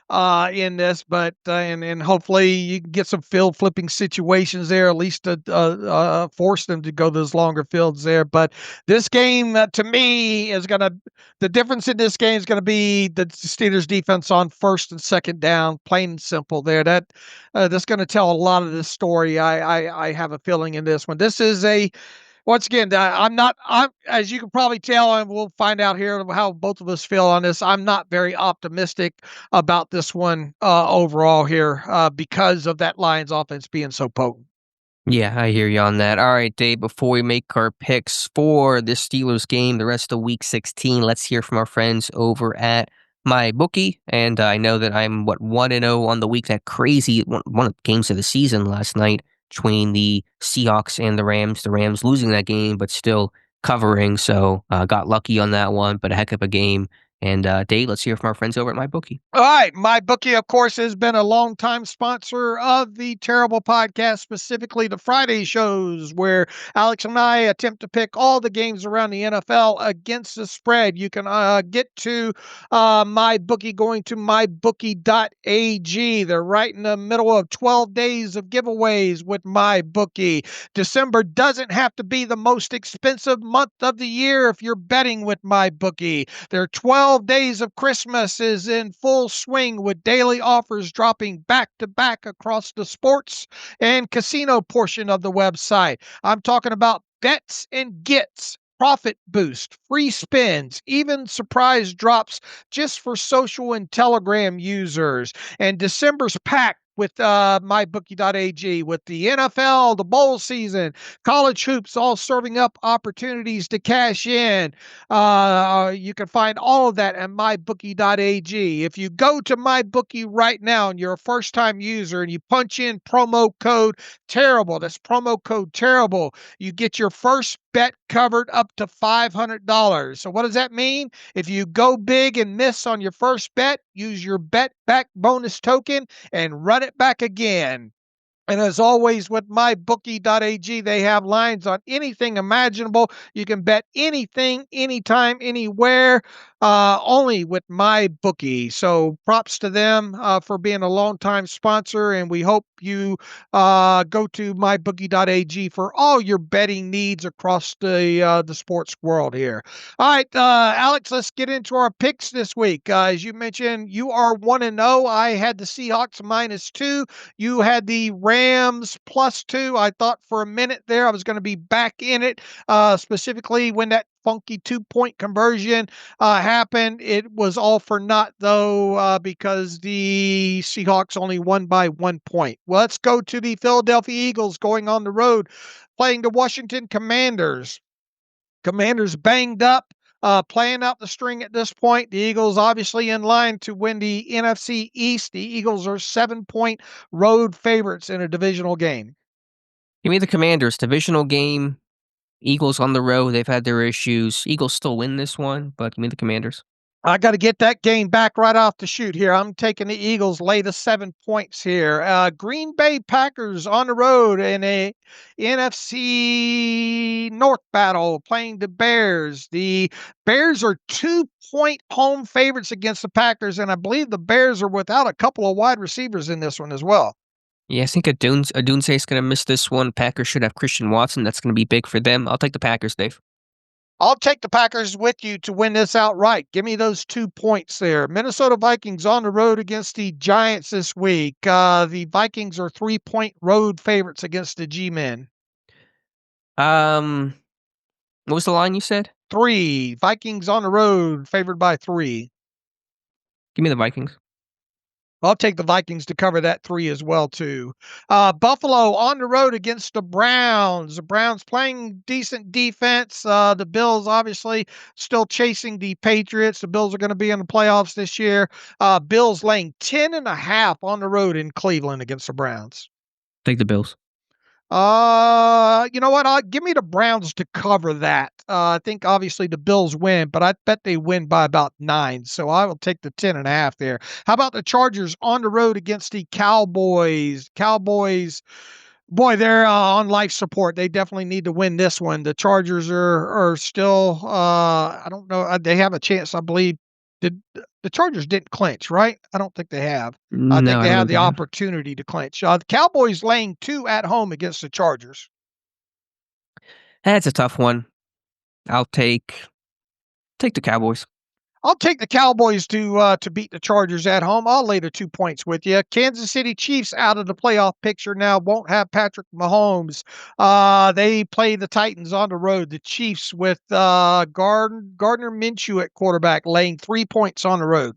Speaker 3: In this, but and hopefully you can get some field flipping situations there, at least to force them to go those longer fields there. But this game, to me, the difference in this game is going to be the Steelers defense on first and second down, plain and simple there. That's going to tell a lot of this story. I have a feeling in this one. This is once again, I'm as you can probably tell, and we'll find out here how both of us feel on this. I'm not very optimistic about this one overall here because of that Lions offense being so potent.
Speaker 2: Yeah, I hear you on that. All right, Dave, before we make our picks for this Steelers game, the rest of week 16, let's hear from our friends over at MyBookie. And I know that I'm 1-0 on the week. That crazy one of the games of the season last night between the Seahawks and the Rams. The Rams losing that game, but still covering. So got lucky on that one, but a heck of a game. And Dave, let's hear from our friends over at MyBookie.
Speaker 3: All right. MyBookie, of course, has been a longtime sponsor of the Terrible Podcast, specifically the Friday shows where Alex and I attempt to pick all the games around the NFL against the spread. You can get to MyBookie going to mybookie.ag. They're right in the middle of 12 days of giveaways with MyBookie. December doesn't have to be the most expensive month of the year if you're betting with MyBookie. There are 12 days of Christmas is in full swing with daily offers dropping back to back across the sports and casino portion of the website. I'm talking about bets and gets, profit boost, free spins, even surprise drops just for social and Telegram users. And December's packed with mybookie.ag, with the NFL, the bowl season, college hoops, all serving up opportunities to cash in. You can find all of that at mybookie.ag. If you go to mybookie right now and you're a first-time user and you punch in promo code terrible, that's promo code terrible, you get your first bet covered up to $500. So what does that mean? If you go big and miss on your first bet, use your bet back bonus token and run it back again. And as always, with mybookie.ag, they have lines on anything imaginable. You can bet anything, anytime, anywhere, only with MyBookie. So props to them for being a longtime sponsor, and we hope you go to mybookie.ag for all your betting needs across the sports world here. All right, Alex, let's get into our picks this week. As you mentioned, you are 1-0. I had the Seahawks -2. You had the Rams +2. I thought for a minute there I was going to be back in it, specifically when that funky 2-point conversion happened. It was all for naught, though, because the Seahawks only won by 1 point. Well, let's go to the Philadelphia Eagles going on the road, playing the Washington Commanders. Commanders banged up, playing out the string at this point. The Eagles obviously in line to win the NFC East. The Eagles are 7-point road favorites in a divisional game.
Speaker 2: Give me the Commanders. Divisional game. Eagles on the road. They've had their issues. Eagles still win this one, but give me the Commanders.
Speaker 3: I got to get that game back right off the shoot here. I'm taking the Eagles, lay the 7 points here. Green Bay Packers on the road in a NFC North battle playing the Bears. The Bears are 2-point home favorites against the Packers, and I believe the Bears are without a couple of wide receivers in this one as well.
Speaker 2: Yeah, I think Adunze is going to miss this one. Packers should have Christian Watson. That's going to be big for them. I'll take the Packers, Dave.
Speaker 3: I'll take the Packers with you to win this outright. Give me those 2 points there. Minnesota Vikings on the road against the Giants this week. The Vikings are 3-point road favorites against the G-Men.
Speaker 2: What was the line you said?
Speaker 3: 3. Vikings on the road, favored by 3.
Speaker 2: Give me the Vikings.
Speaker 3: I'll take the Vikings to cover that 3 as well, too. Buffalo on the road against the Browns. The Browns playing decent defense. The Bills obviously still chasing the Patriots. The Bills are going to be in the playoffs this year. Bills laying 10.5 on the road in Cleveland against the Browns.
Speaker 2: Take the Bills.
Speaker 3: You know what? Give me the Browns to cover that. I think obviously the Bills win, but I bet they win by about 9. So I will take the 10.5 there. How about the Chargers on the road against the Cowboys? Cowboys, boy, they're on life support. They definitely need to win this one. The Chargers are still, I don't know. They have a chance, I believe. The Chargers didn't clinch, right? I don't think they have. I think they have the opportunity to clinch. The Cowboys laying 2 at home against the Chargers.
Speaker 2: That's a tough one. I'll take the Cowboys.
Speaker 3: I'll take the Cowboys to beat the Chargers at home. I'll lay the 2 points with you. Kansas City Chiefs out of the playoff picture now. Won't have Patrick Mahomes. They play the Titans on the road. The Chiefs with Gardner Minshew at quarterback, laying 3 points on the road.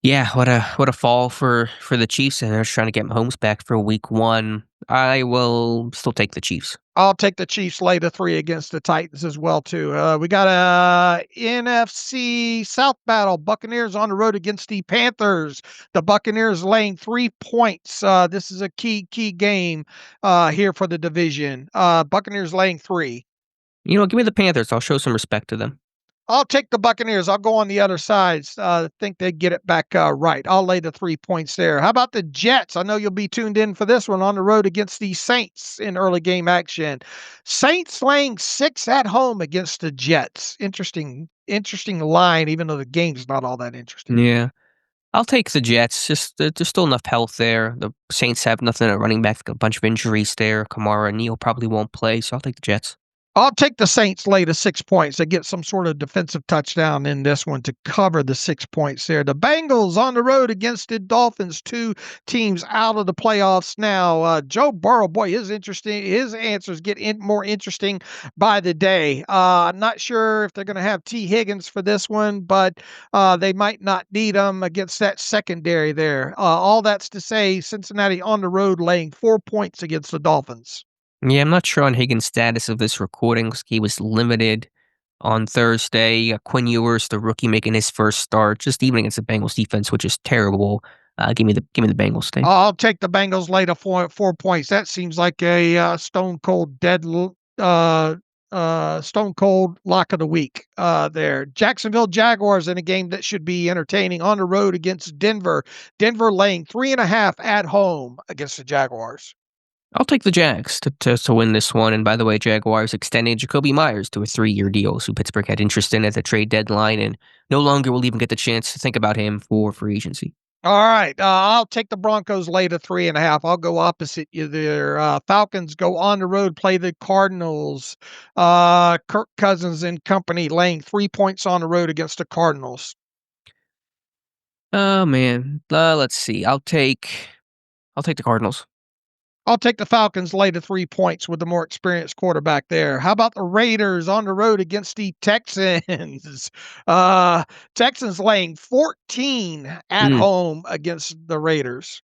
Speaker 2: Yeah, what a fall for the Chiefs, and they're trying to get Mahomes back for week 1. I will still take the Chiefs.
Speaker 3: I'll take the Chiefs, lay the 3 against the Titans as well, too. We got a NFC South battle. Buccaneers on the road against the Panthers. The Buccaneers laying 3 points. This is a key game here for the division. Buccaneers laying 3.
Speaker 2: You know, give me the Panthers. I'll show some respect to them.
Speaker 3: I'll take the Buccaneers. I'll go on the other side. I think they get it back right. I'll lay the 3 points there. How about the Jets? I know you'll be tuned in for this one on the road against the Saints in early game action. Saints laying 6 at home against the Jets. Interesting line, even though the game's not all that interesting.
Speaker 2: Yeah. I'll take the Jets. Just there's still enough health there. The Saints have nothing at running back. A bunch of injuries there. Kamara and Neal probably won't play, so I'll take the Jets.
Speaker 3: I'll take the Saints lay the 6 points. They get some sort of defensive touchdown in this one to cover the 6 points there. The Bengals on the road against the Dolphins, two teams out of the playoffs now. Joe Burrow, boy, his answers get more interesting by the day. I'm not sure if they're going to have T. Higgins for this one, but they might not need him against that secondary there. All that's to say, Cincinnati on the road laying 4 points against the Dolphins.
Speaker 2: Yeah, I'm not sure on Higgins' status of this recording. He was limited on Thursday. Quinn Ewers, the rookie, making his first start, just even against the Bengals defense, which is terrible. Give me the Bengals thing.
Speaker 3: I'll take the Bengals lay to 4 points. That seems like a stone cold stone cold lock of the week there. Jacksonville Jaguars in a game that should be entertaining on the road against Denver. Denver laying 3.5 at home against the Jaguars.
Speaker 2: I'll take the Jags to win this one. And by the way, Jaguars extending Jacoby Myers to a 3-year deal, so Pittsburgh had interest in at the trade deadline and no longer will even get the chance to think about him for free agency.
Speaker 3: All right. I'll take the Broncos lay to 3.5. I'll go opposite you there. Falcons go on the road, play the Cardinals. Kirk Cousins and company laying 3 points on the road against the Cardinals.
Speaker 2: Oh, man. Let's see. I'll take the Cardinals.
Speaker 3: I'll take the Falcons lay to 3 points with the more experienced quarterback there. How about the Raiders on the road against the Texans? Texans laying 14 at home against the Raiders.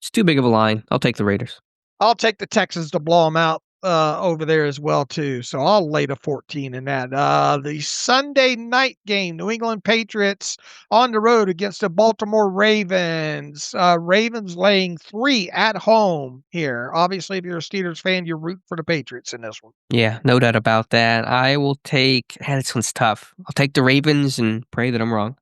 Speaker 2: It's too big of a line. I'll take the Raiders.
Speaker 3: I'll take the Texans to blow them out over there as well, too. So I'll lay to 14 in that. The Sunday night game, New England Patriots on the road against the Baltimore Ravens. Ravens laying 3 at home here. Obviously, if you're a Steelers fan, you're rooting for the Patriots in this one.
Speaker 2: Yeah, no doubt about that. I will take, this one's tough. I'll take the Ravens and pray that I'm wrong.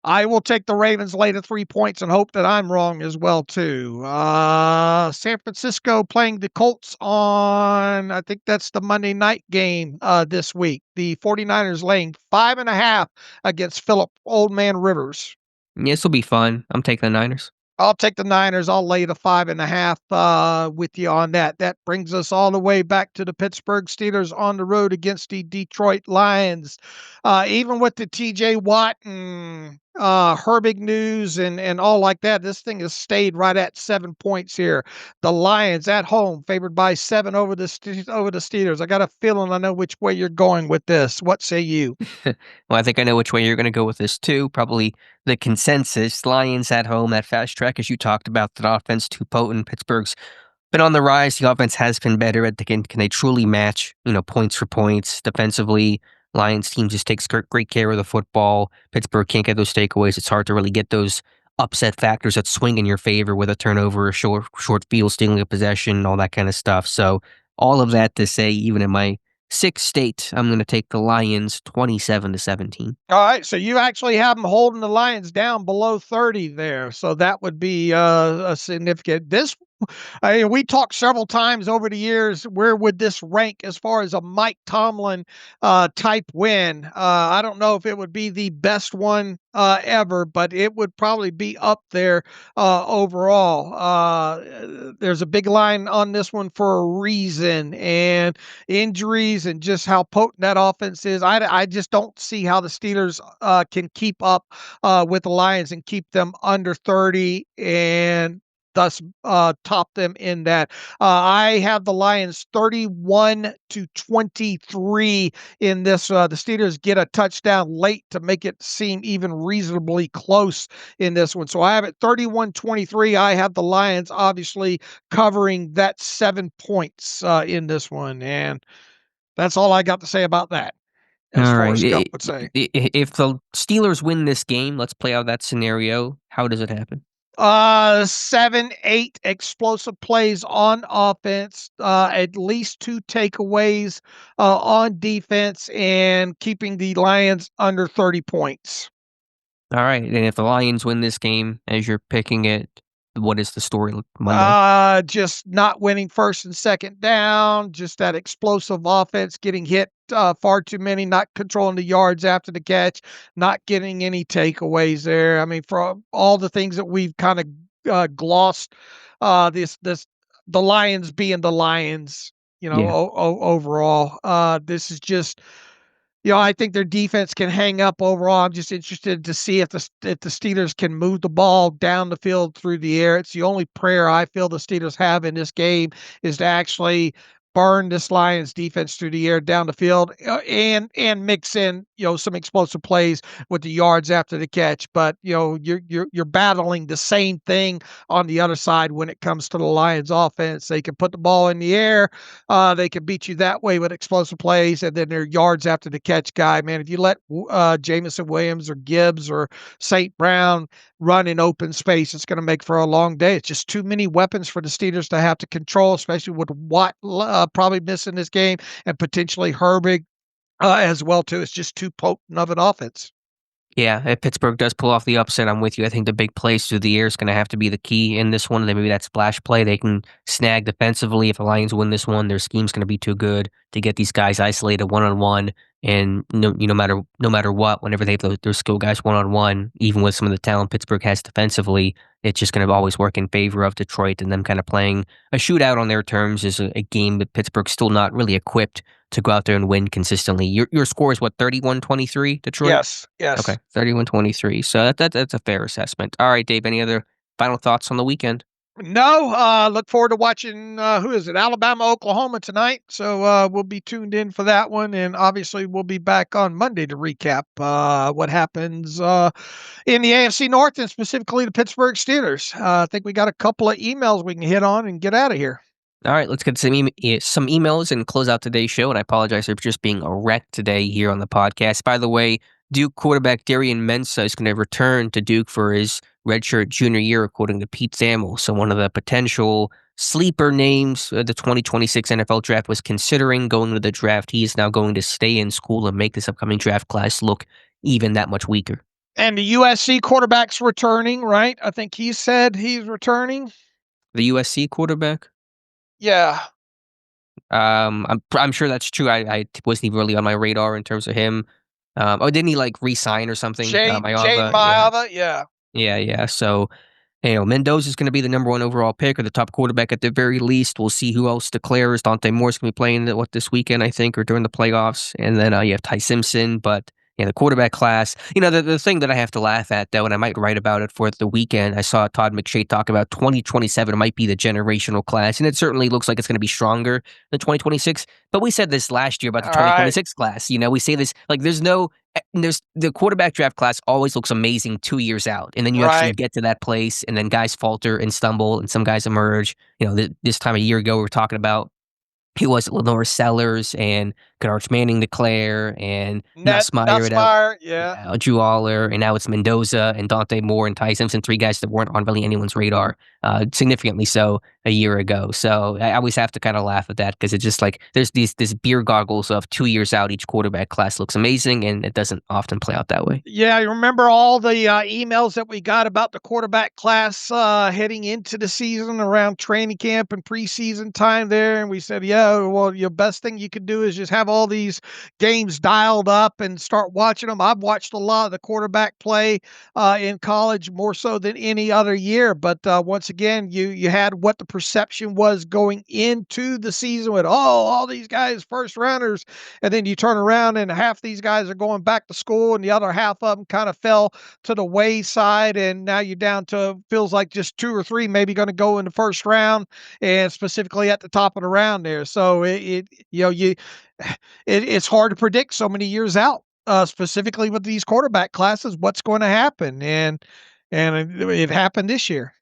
Speaker 3: I will take the Ravens lay to 3 points and hope that I'm wrong as well, too. San Francisco playing the Colts on, I think that's the Monday night game this week. The 49ers laying 5.5 against Philip Old Man Rivers.
Speaker 2: Yeah, this will be fun. I'm taking the Niners.
Speaker 3: I'll take the Niners. I'll lay the 5.5 with you on that. That brings us all the way back to the Pittsburgh Steelers on the road against the Detroit Lions. Even with the T.J. Watt and Herbig news and all like that, this thing has stayed right at 7 points here. The Lions at home favored by 7 over the Steelers. I got a feeling I know which way you're going with this. What say you?
Speaker 2: Well, I think I know which way you're going to go with this too. Probably the consensus. Lions at home, that fast track, as you talked about, that offense too potent. Pittsburgh's been on the rise. The offense has been better. Can they truly match, points for points defensively? Lions team just takes great care of the football. Pittsburgh can't get those takeaways. It's hard to really get those upset factors that swing in your favor with a turnover, a short field, stealing a possession, all that kind of stuff. So all of that to say, even in my sixth state, I'm going to take the Lions 27-17.
Speaker 3: All right, so you actually have them holding the Lions down below 30 there. So that would be a significant. We talked several times over the years, where would this rank as far as a Mike Tomlin type win? I don't know if it would be the best one ever, but it would probably be up there overall. There's a big line on this one for a reason, and injuries and just how potent that offense is. I just don't see how the Steelers can keep up with the Lions and keep them under 30 and thus top them in that. I have the Lions 31-23 in this. The Steelers get a touchdown late to make it seem even reasonably close in this one. So I have it 31-23. I have the Lions obviously covering that 7 points in this one. And that's all I got to say about that. As Forrest Gump would say.
Speaker 2: If the Steelers win this game, let's play out that scenario. How does it happen?
Speaker 3: 7-8 explosive plays on offense, at least 2 takeaways on defense, and keeping the Lions under 30 points.
Speaker 2: All right. And if the Lions win this game, as you're picking it, what is the story Monday?
Speaker 3: Just not winning first and second down, just that explosive offense getting hit far too many, not controlling the yards after the catch, not getting any takeaways there. I mean, for all the things that we've kind of glossed, the Lions being the Lions
Speaker 2: Yeah.
Speaker 3: overall. This is just, I think their defense can hang up overall. I'm just interested to see if the Steelers can move the ball down the field through the air. It's the only prayer I feel the Steelers have in this game is to actually burn this Lions defense through the air down the field, and mix in some explosive plays with the yards after the catch. But you're battling the same thing on the other side when it comes to the Lions offense. They can put the ball in the air. They can beat you that way with explosive plays, and then their yards after the catch guy. Man, if you let Jamison Williams or Gibbs or St. Brown run in open space, it's going to make for a long day. It's just too many weapons for the Steelers to have to control, especially with Watt probably missing this game and potentially Herbig as well too. It's just too potent of an offense.
Speaker 2: Yeah, if Pittsburgh does pull off the upset, I'm with you. I think the big plays through the air is going to have to be the key in this one. Then maybe that splash play they can snag defensively. If the Lions win this one, their scheme's going to be too good to get these guys isolated one-on-one. And no matter what, whenever they have their skill guys one-on-one, even with some of the talent Pittsburgh has defensively, it's just going to always work in favor of Detroit. And them kind of playing a shootout on their terms is a game that Pittsburgh's still not really equipped to go out there and win consistently. Your score is what, 31-23, Detroit?
Speaker 3: Yes.
Speaker 2: Okay, 31-23. So that's a fair assessment. All right, Dave, any other final thoughts on the weekend?
Speaker 3: No, look forward to watching, who is it? Alabama, Oklahoma tonight. So we'll be tuned in for that one. And obviously we'll be back on Monday to recap what happens in the AFC North and specifically the Pittsburgh Steelers. I think we got a couple of emails we can hit on and get out of here.
Speaker 2: All right, let's get some emails and close out today's show. And I apologize for just being a wreck today here on the podcast. By the way, Duke quarterback Darian Mensah is going to return to Duke for his redshirt junior year, according to Pete Thamel. So one of the potential sleeper names the 2026 NFL draft was considering going to the draft. He is now going to stay in school and make this upcoming draft class look even that much weaker.
Speaker 3: And the USC quarterback's returning, right? I think he said he's returning.
Speaker 2: The USC quarterback?
Speaker 3: Yeah.
Speaker 2: I'm sure that's true. I wasn't even really on my radar in terms of him. Didn't he resign or something?
Speaker 3: Jane
Speaker 2: Maiava,
Speaker 3: Maiava, yeah.
Speaker 2: Yeah. So, Mendoza is going to be the number one overall pick or the top quarterback at the very least. We'll see who else declares. Dante Moore's going to be playing this weekend, I think, or during the playoffs. And then you have Ty Simpson, but the quarterback class. The thing that I have to laugh at, though, and I might write about it for the weekend, I saw Todd McShay talk about 2027 might be the generational class, and it certainly looks like it's going to be stronger than 2026. But we said this last year about the 2026 class. We say this, there's the quarterback draft class always looks amazing 2 years out, and then you actually get to that place, and then guys falter and stumble, and some guys emerge. This time a year ago, we were talking about he was Lenore Sellers and could Arch Manning declare and
Speaker 3: Nussmeier, yeah.
Speaker 2: Drew Aller, and now it's Mendoza and Dante Moore and Ty Simpson, three guys that weren't on really anyone's radar, significantly so a year ago. So I always have to kind of laugh at that because it's just there's this beer goggles of 2 years out. Each quarterback class looks amazing, and it doesn't often play out that way.
Speaker 3: Yeah, you remember all the emails that we got about the quarterback class heading into the season around training camp and preseason time there, and we said, well, your best thing you could do is just have all these games dialed up and start watching them. I've watched a lot of the quarterback play in college more so than any other year, but once again, you had what the perception was going into the season with, all these guys first rounders, and then you turn around and half these guys are going back to school and the other half of them kind of fell to the wayside, and now you're down to feels like just 2 or 3 maybe going to go in the first round, and specifically at the top of the round there. So it's hard to predict so many years out, specifically with these quarterback classes, what's going to happen, and it happened this year.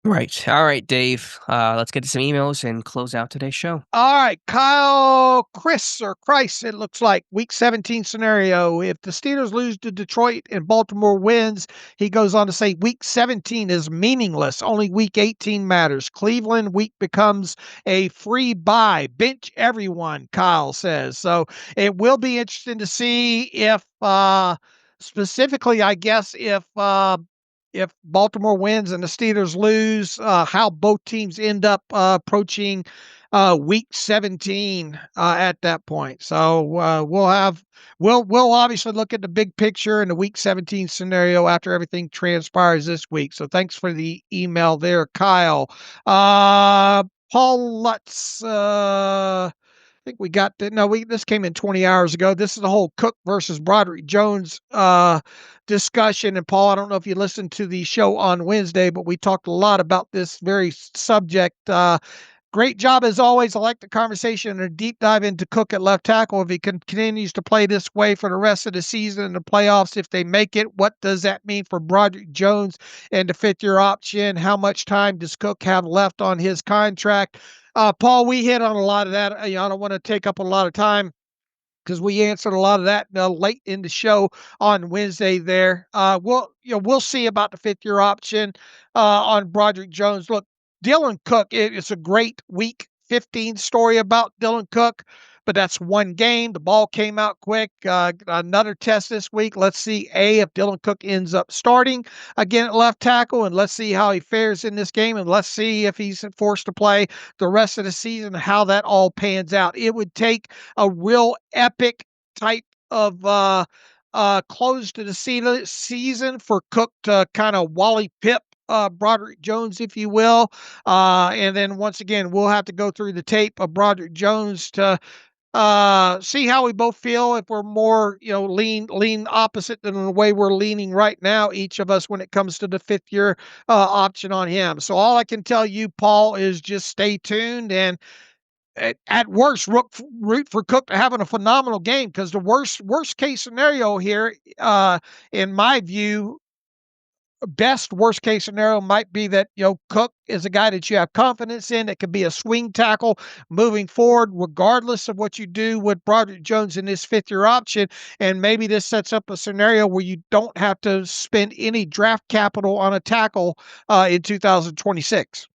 Speaker 2: Right. All right, Dave. Let's get to some emails and close out today's show.
Speaker 3: All right, Kyle Chris, it looks like week 17 scenario. If the Steelers lose to Detroit and Baltimore wins, he goes on to say week 17 is meaningless. Only week 18 matters. Cleveland week becomes a free buy. Bench everyone, Kyle says. So it will be interesting to see if specifically, I guess, if Baltimore wins and the Steelers lose, how both teams end up approaching week 17 at that point. So we'll obviously look at the big picture in the week 17 scenario after everything transpires this week. So thanks for the email there, Kyle. Paul Lutz, I think we got the, no, this came in 20 hours ago. This is the whole Cook versus Broderick Jones discussion. And Paul, I don't know if you listened to the show on Wednesday, but we talked a lot about this very subject. Great job as always. I like the conversation and a deep dive into Cook at left tackle. If he continues to play this way for the rest of the season and the playoffs, if they make it, what does that mean for Broderick Jones and the fifth-year option? How much time does Cook have left on his contract? Paul, we hit on a lot of that. I don't want to take up a lot of time because we answered a lot of that late in the show on Wednesday there. We'll see about the fifth-year option on Broderick Jones. Look, Dylan Cook, it's a great week 15 story about Dylan Cook, but that's one game. The ball came out quick. Another test this week. Let's see, if Dylan Cook ends up starting again at left tackle, and let's see how he fares in this game, and let's see if he's forced to play the rest of the season, how that all pans out. It would take a real epic type of close to the season for Cook to kind of Wally Pip Broderick Jones, if you will. And then once again, we'll have to go through the tape of Broderick Jones to see how we both feel, if we're more, lean opposite than the way we're leaning right now, each of us, when it comes to the fifth-year option on him. So all I can tell you, Paul, is just stay tuned, and at worst, root for Cook to having a phenomenal game, because the worst case scenario here, in my view, worst case scenario might be that Cook is a guy that you have confidence in, that could be a swing tackle moving forward, regardless of what you do with Broderick Jones in this fifth-year option. And maybe this sets up a scenario where you don't have to spend any draft capital on a tackle in 2026.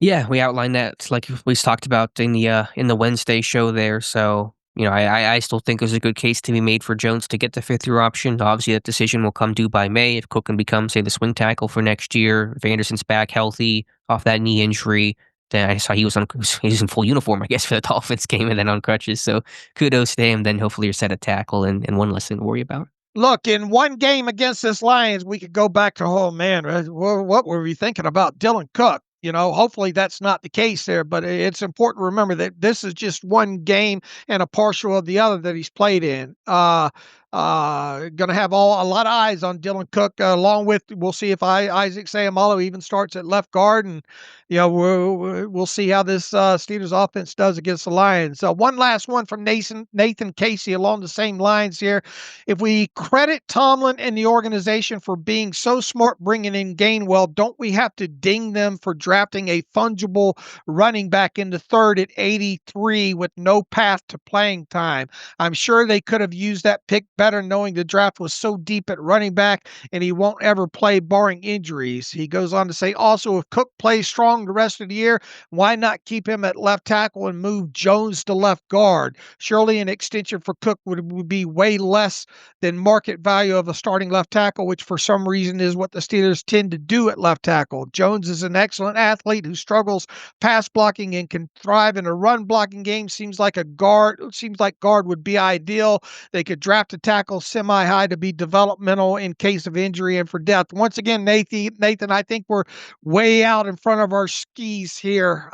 Speaker 2: Yeah, we outlined that like we talked about in the Wednesday show there. So, I still think there's a good case to be made for Jones to get the fifth-year option. Obviously, that decision will come due by May if Cook can become, say, the swing tackle for next year. If Anderson's back healthy off that knee injury, then I saw he was in full uniform, I guess, for the Dolphins game, and then on crutches. So kudos to him. Then hopefully you're set at tackle and one less thing to worry about.
Speaker 3: Look, in one game against this Lions, we could go back to, oh man, what were we thinking about Dylan Cook? Hopefully that's not the case there, but it's important to remember that this is just one game and a partial of the other that he's played in. Going to have a lot of eyes on Dylan Cook, along with, we'll see if Isaac Seumalo even starts at left guard, and we'll see how this Steelers offense does against the Lions. One last one from Nathan Casey along the same lines here. If we credit Tomlin and the organization for being so smart bringing in Gainwell, don't we have to ding them for drafting a fungible running back in the third at 83 with no path to playing time? I'm sure they could have used that pick better, knowing the draft was so deep at running back and he won't ever play barring injuries. He goes on to say, also, if Cook plays strong the rest of the year, why not keep him at left tackle and move Jones to left guard? Surely an extension for Cook would be way less than market value of a starting left tackle, which for some reason is what the Steelers tend to do at left tackle. Jones is an excellent athlete who struggles pass blocking and can thrive in a run blocking game. Seems like guard would be ideal. They could draft a tackle semi-high to be developmental in case of injury and for depth. Once again, Nathan, I think we're way out in front of our skis here,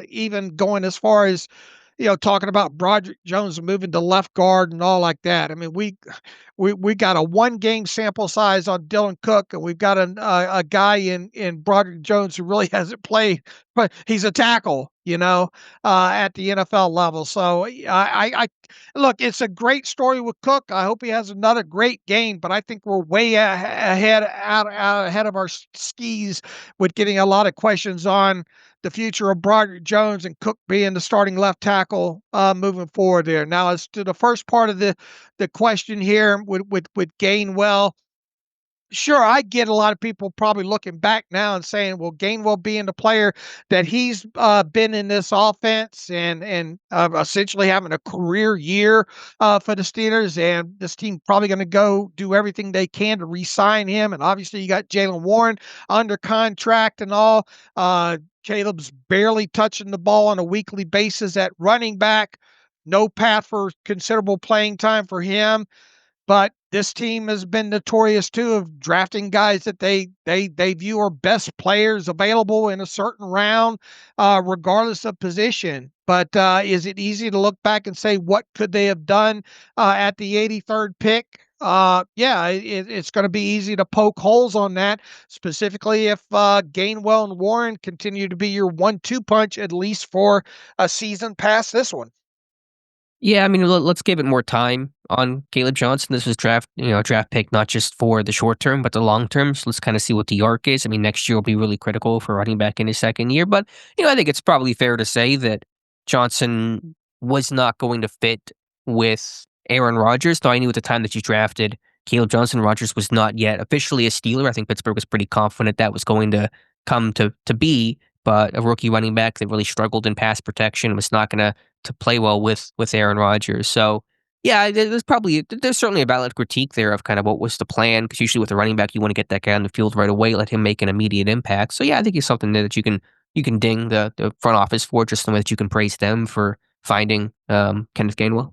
Speaker 3: even going as far as talking about Broderick Jones moving to left guard and all like that. I mean, we got a one game sample size on Dylan Cook, and we've got a guy in Broderick Jones who really hasn't played, but he's a tackle, at the NFL level. So I look, it's a great story with Cook. I hope he has another great game, but I think we're way ahead of our skis with getting a lot of questions on the future of Broderick Jones and Cook being the starting left tackle moving forward there. Now, as to the first part of the question here with Gainwell, sure, I get a lot of people probably looking back now and saying, well, Gainwell being the player that he's been in this offense and essentially having a career year for the Steelers, and this team probably going to go do everything they can to re-sign him. And obviously you got Jaylen Warren under contract and all. Caleb's barely touching the ball on a weekly basis at running back. No path for considerable playing time for him. But this team has been notorious too of drafting guys that they view are best players available in a certain round, regardless of position. But is it easy to look back and say what could they have done at the 83rd pick? Yeah, it's going to be easy to poke holes on that, specifically if Gainwell and Warren continue to be your 1-2 punch, at least for a season past this one.
Speaker 2: Yeah, I mean, let's give it more time on Caleb Johnson. This was draft pick not just for the short term, but the long term. So let's kind of see what the arc is. I mean, next year will be really critical for running back in his second year. But, I think it's probably fair to say that Johnson was not going to fit with Aaron Rodgers. Though I knew at the time that you drafted Caleb Johnson, Rodgers was not yet officially a Steeler. I think Pittsburgh was pretty confident that was going to come to be. But a rookie running back that really struggled in pass protection was not going to play well with Aaron Rodgers. So, yeah, there's certainly a valid critique there of kind of what was the plan, because usually with a running back, you want to get that guy on the field right away, let him make an immediate impact. So, yeah, I think it's something that you can ding the front office for, just the way that you can praise them for finding Kenneth Gainwell.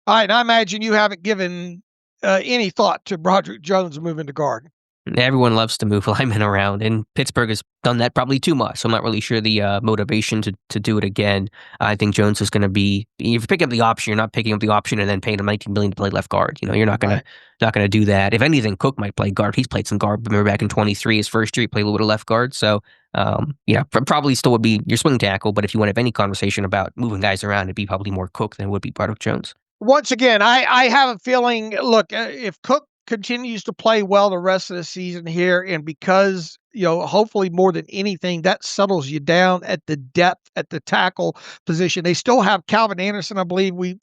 Speaker 3: All right, I imagine you haven't given any thought to Broderick Jones moving to guard.
Speaker 2: Everyone loves to move linemen around, and Pittsburgh has done that probably too much. So I'm not really sure the motivation to do it again. I think Jones is going to be, if you pick up the option, you're not picking up the option and then paying him $19 million to play left guard. You're not going to do that. If anything, Cook might play guard. He's played some guard. Remember back in 23, his first year, he played a little bit of left guard. So probably still would be your swing tackle. But if you want to have any conversation about moving guys around, it'd be probably more Cook than it would be Broderick Jones.
Speaker 3: Once again, I have a feeling, look, if Cook continues to play well the rest of the season here, and because hopefully more than anything that settles you down at the depth at the tackle position. They still have Calvin Anderson, I believe. We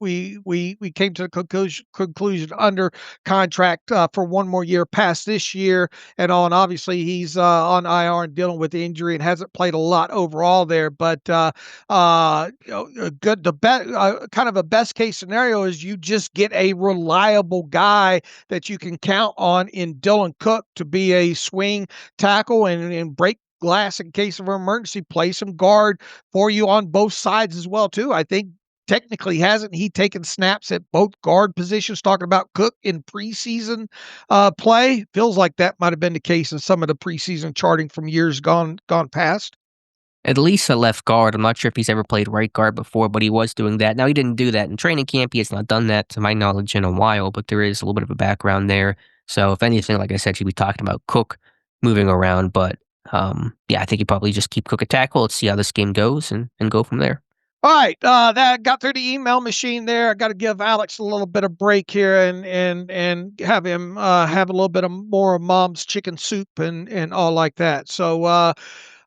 Speaker 3: came to the conclusion under contract for one more year past this year and on. Obviously, he's on IR and dealing with injury and hasn't played a lot overall there. But good, kind of a best case scenario is you just get a reliable guy that you can count on in Dylan Cook to be a swing tackle and break glass in case of an emergency, play some guard for you on both sides as well too. I think technically hasn't he taken snaps at both guard positions, talking about Cook in preseason play? Feels like that might have been the case in some of the preseason charting from years gone past.
Speaker 2: At least a left guard. I'm not sure if he's ever played right guard before, but he was doing that. Now, he didn't do that in training camp. He has not done that, to my knowledge, in a while, but there is a little bit of a background there. So, if anything, like I said, you'd be talking about Cook moving around. But, I think you probably just keep Cook at tackle. Let's see how this game goes and go from there.
Speaker 3: All right, that got through the email machine there. I got to give Alex a little bit of break here and have him have a little bit of more of Mom's chicken soup and all like that. So,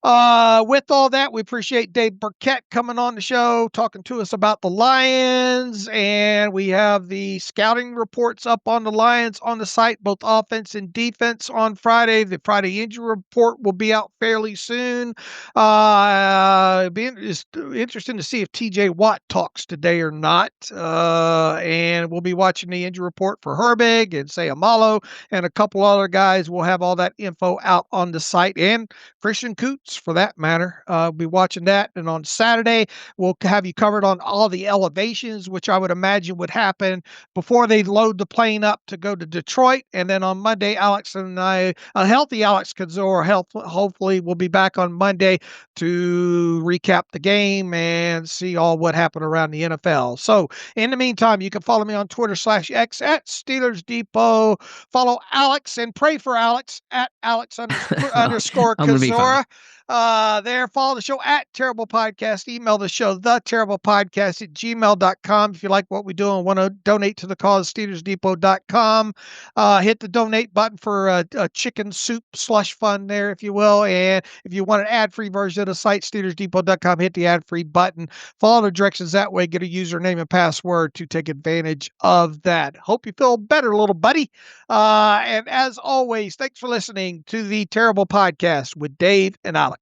Speaker 3: with all that, we appreciate Dave Burkett coming on the show, talking to us about the Lions, and we have the scouting reports up on the Lions on the site, both offense and defense on Friday. The Friday injury report will be out fairly soon. It'll be interesting to see if TJ Watt talks today or not. And we'll be watching the injury report for Herbig and Sayamalo and a couple other guys. We'll have all that info out on the site, and Christian Coots, for that matter. We'll be watching that. And on Saturday, we'll have you covered on all the elevations, which I would imagine would happen before they load the plane up to go to Detroit. And then on Monday, Alex and I, a healthy Alex Kozora, hopefully will be back on Monday to recap the game and see all what happened around the NFL. So in the meantime, you can follow me on Twitter/X at Steelers Depot. Follow Alex and pray for Alex at Alex underscore Kozora. There, follow the show at Terrible Podcast. Email the show, theterriblepodcast@gmail.com. If you like what we do and want to donate to the cause, SteelersDepot.com. Hit the donate button for a chicken soup slush fund there, if you will. And if you want an ad-free version of the site, SteelersDepot.com, hit the ad-free button. Follow the directions that way. Get a username and password to take advantage of that. Hope you feel better, little buddy. And as always, thanks for listening to the Terrible Podcast with Dave and Alex.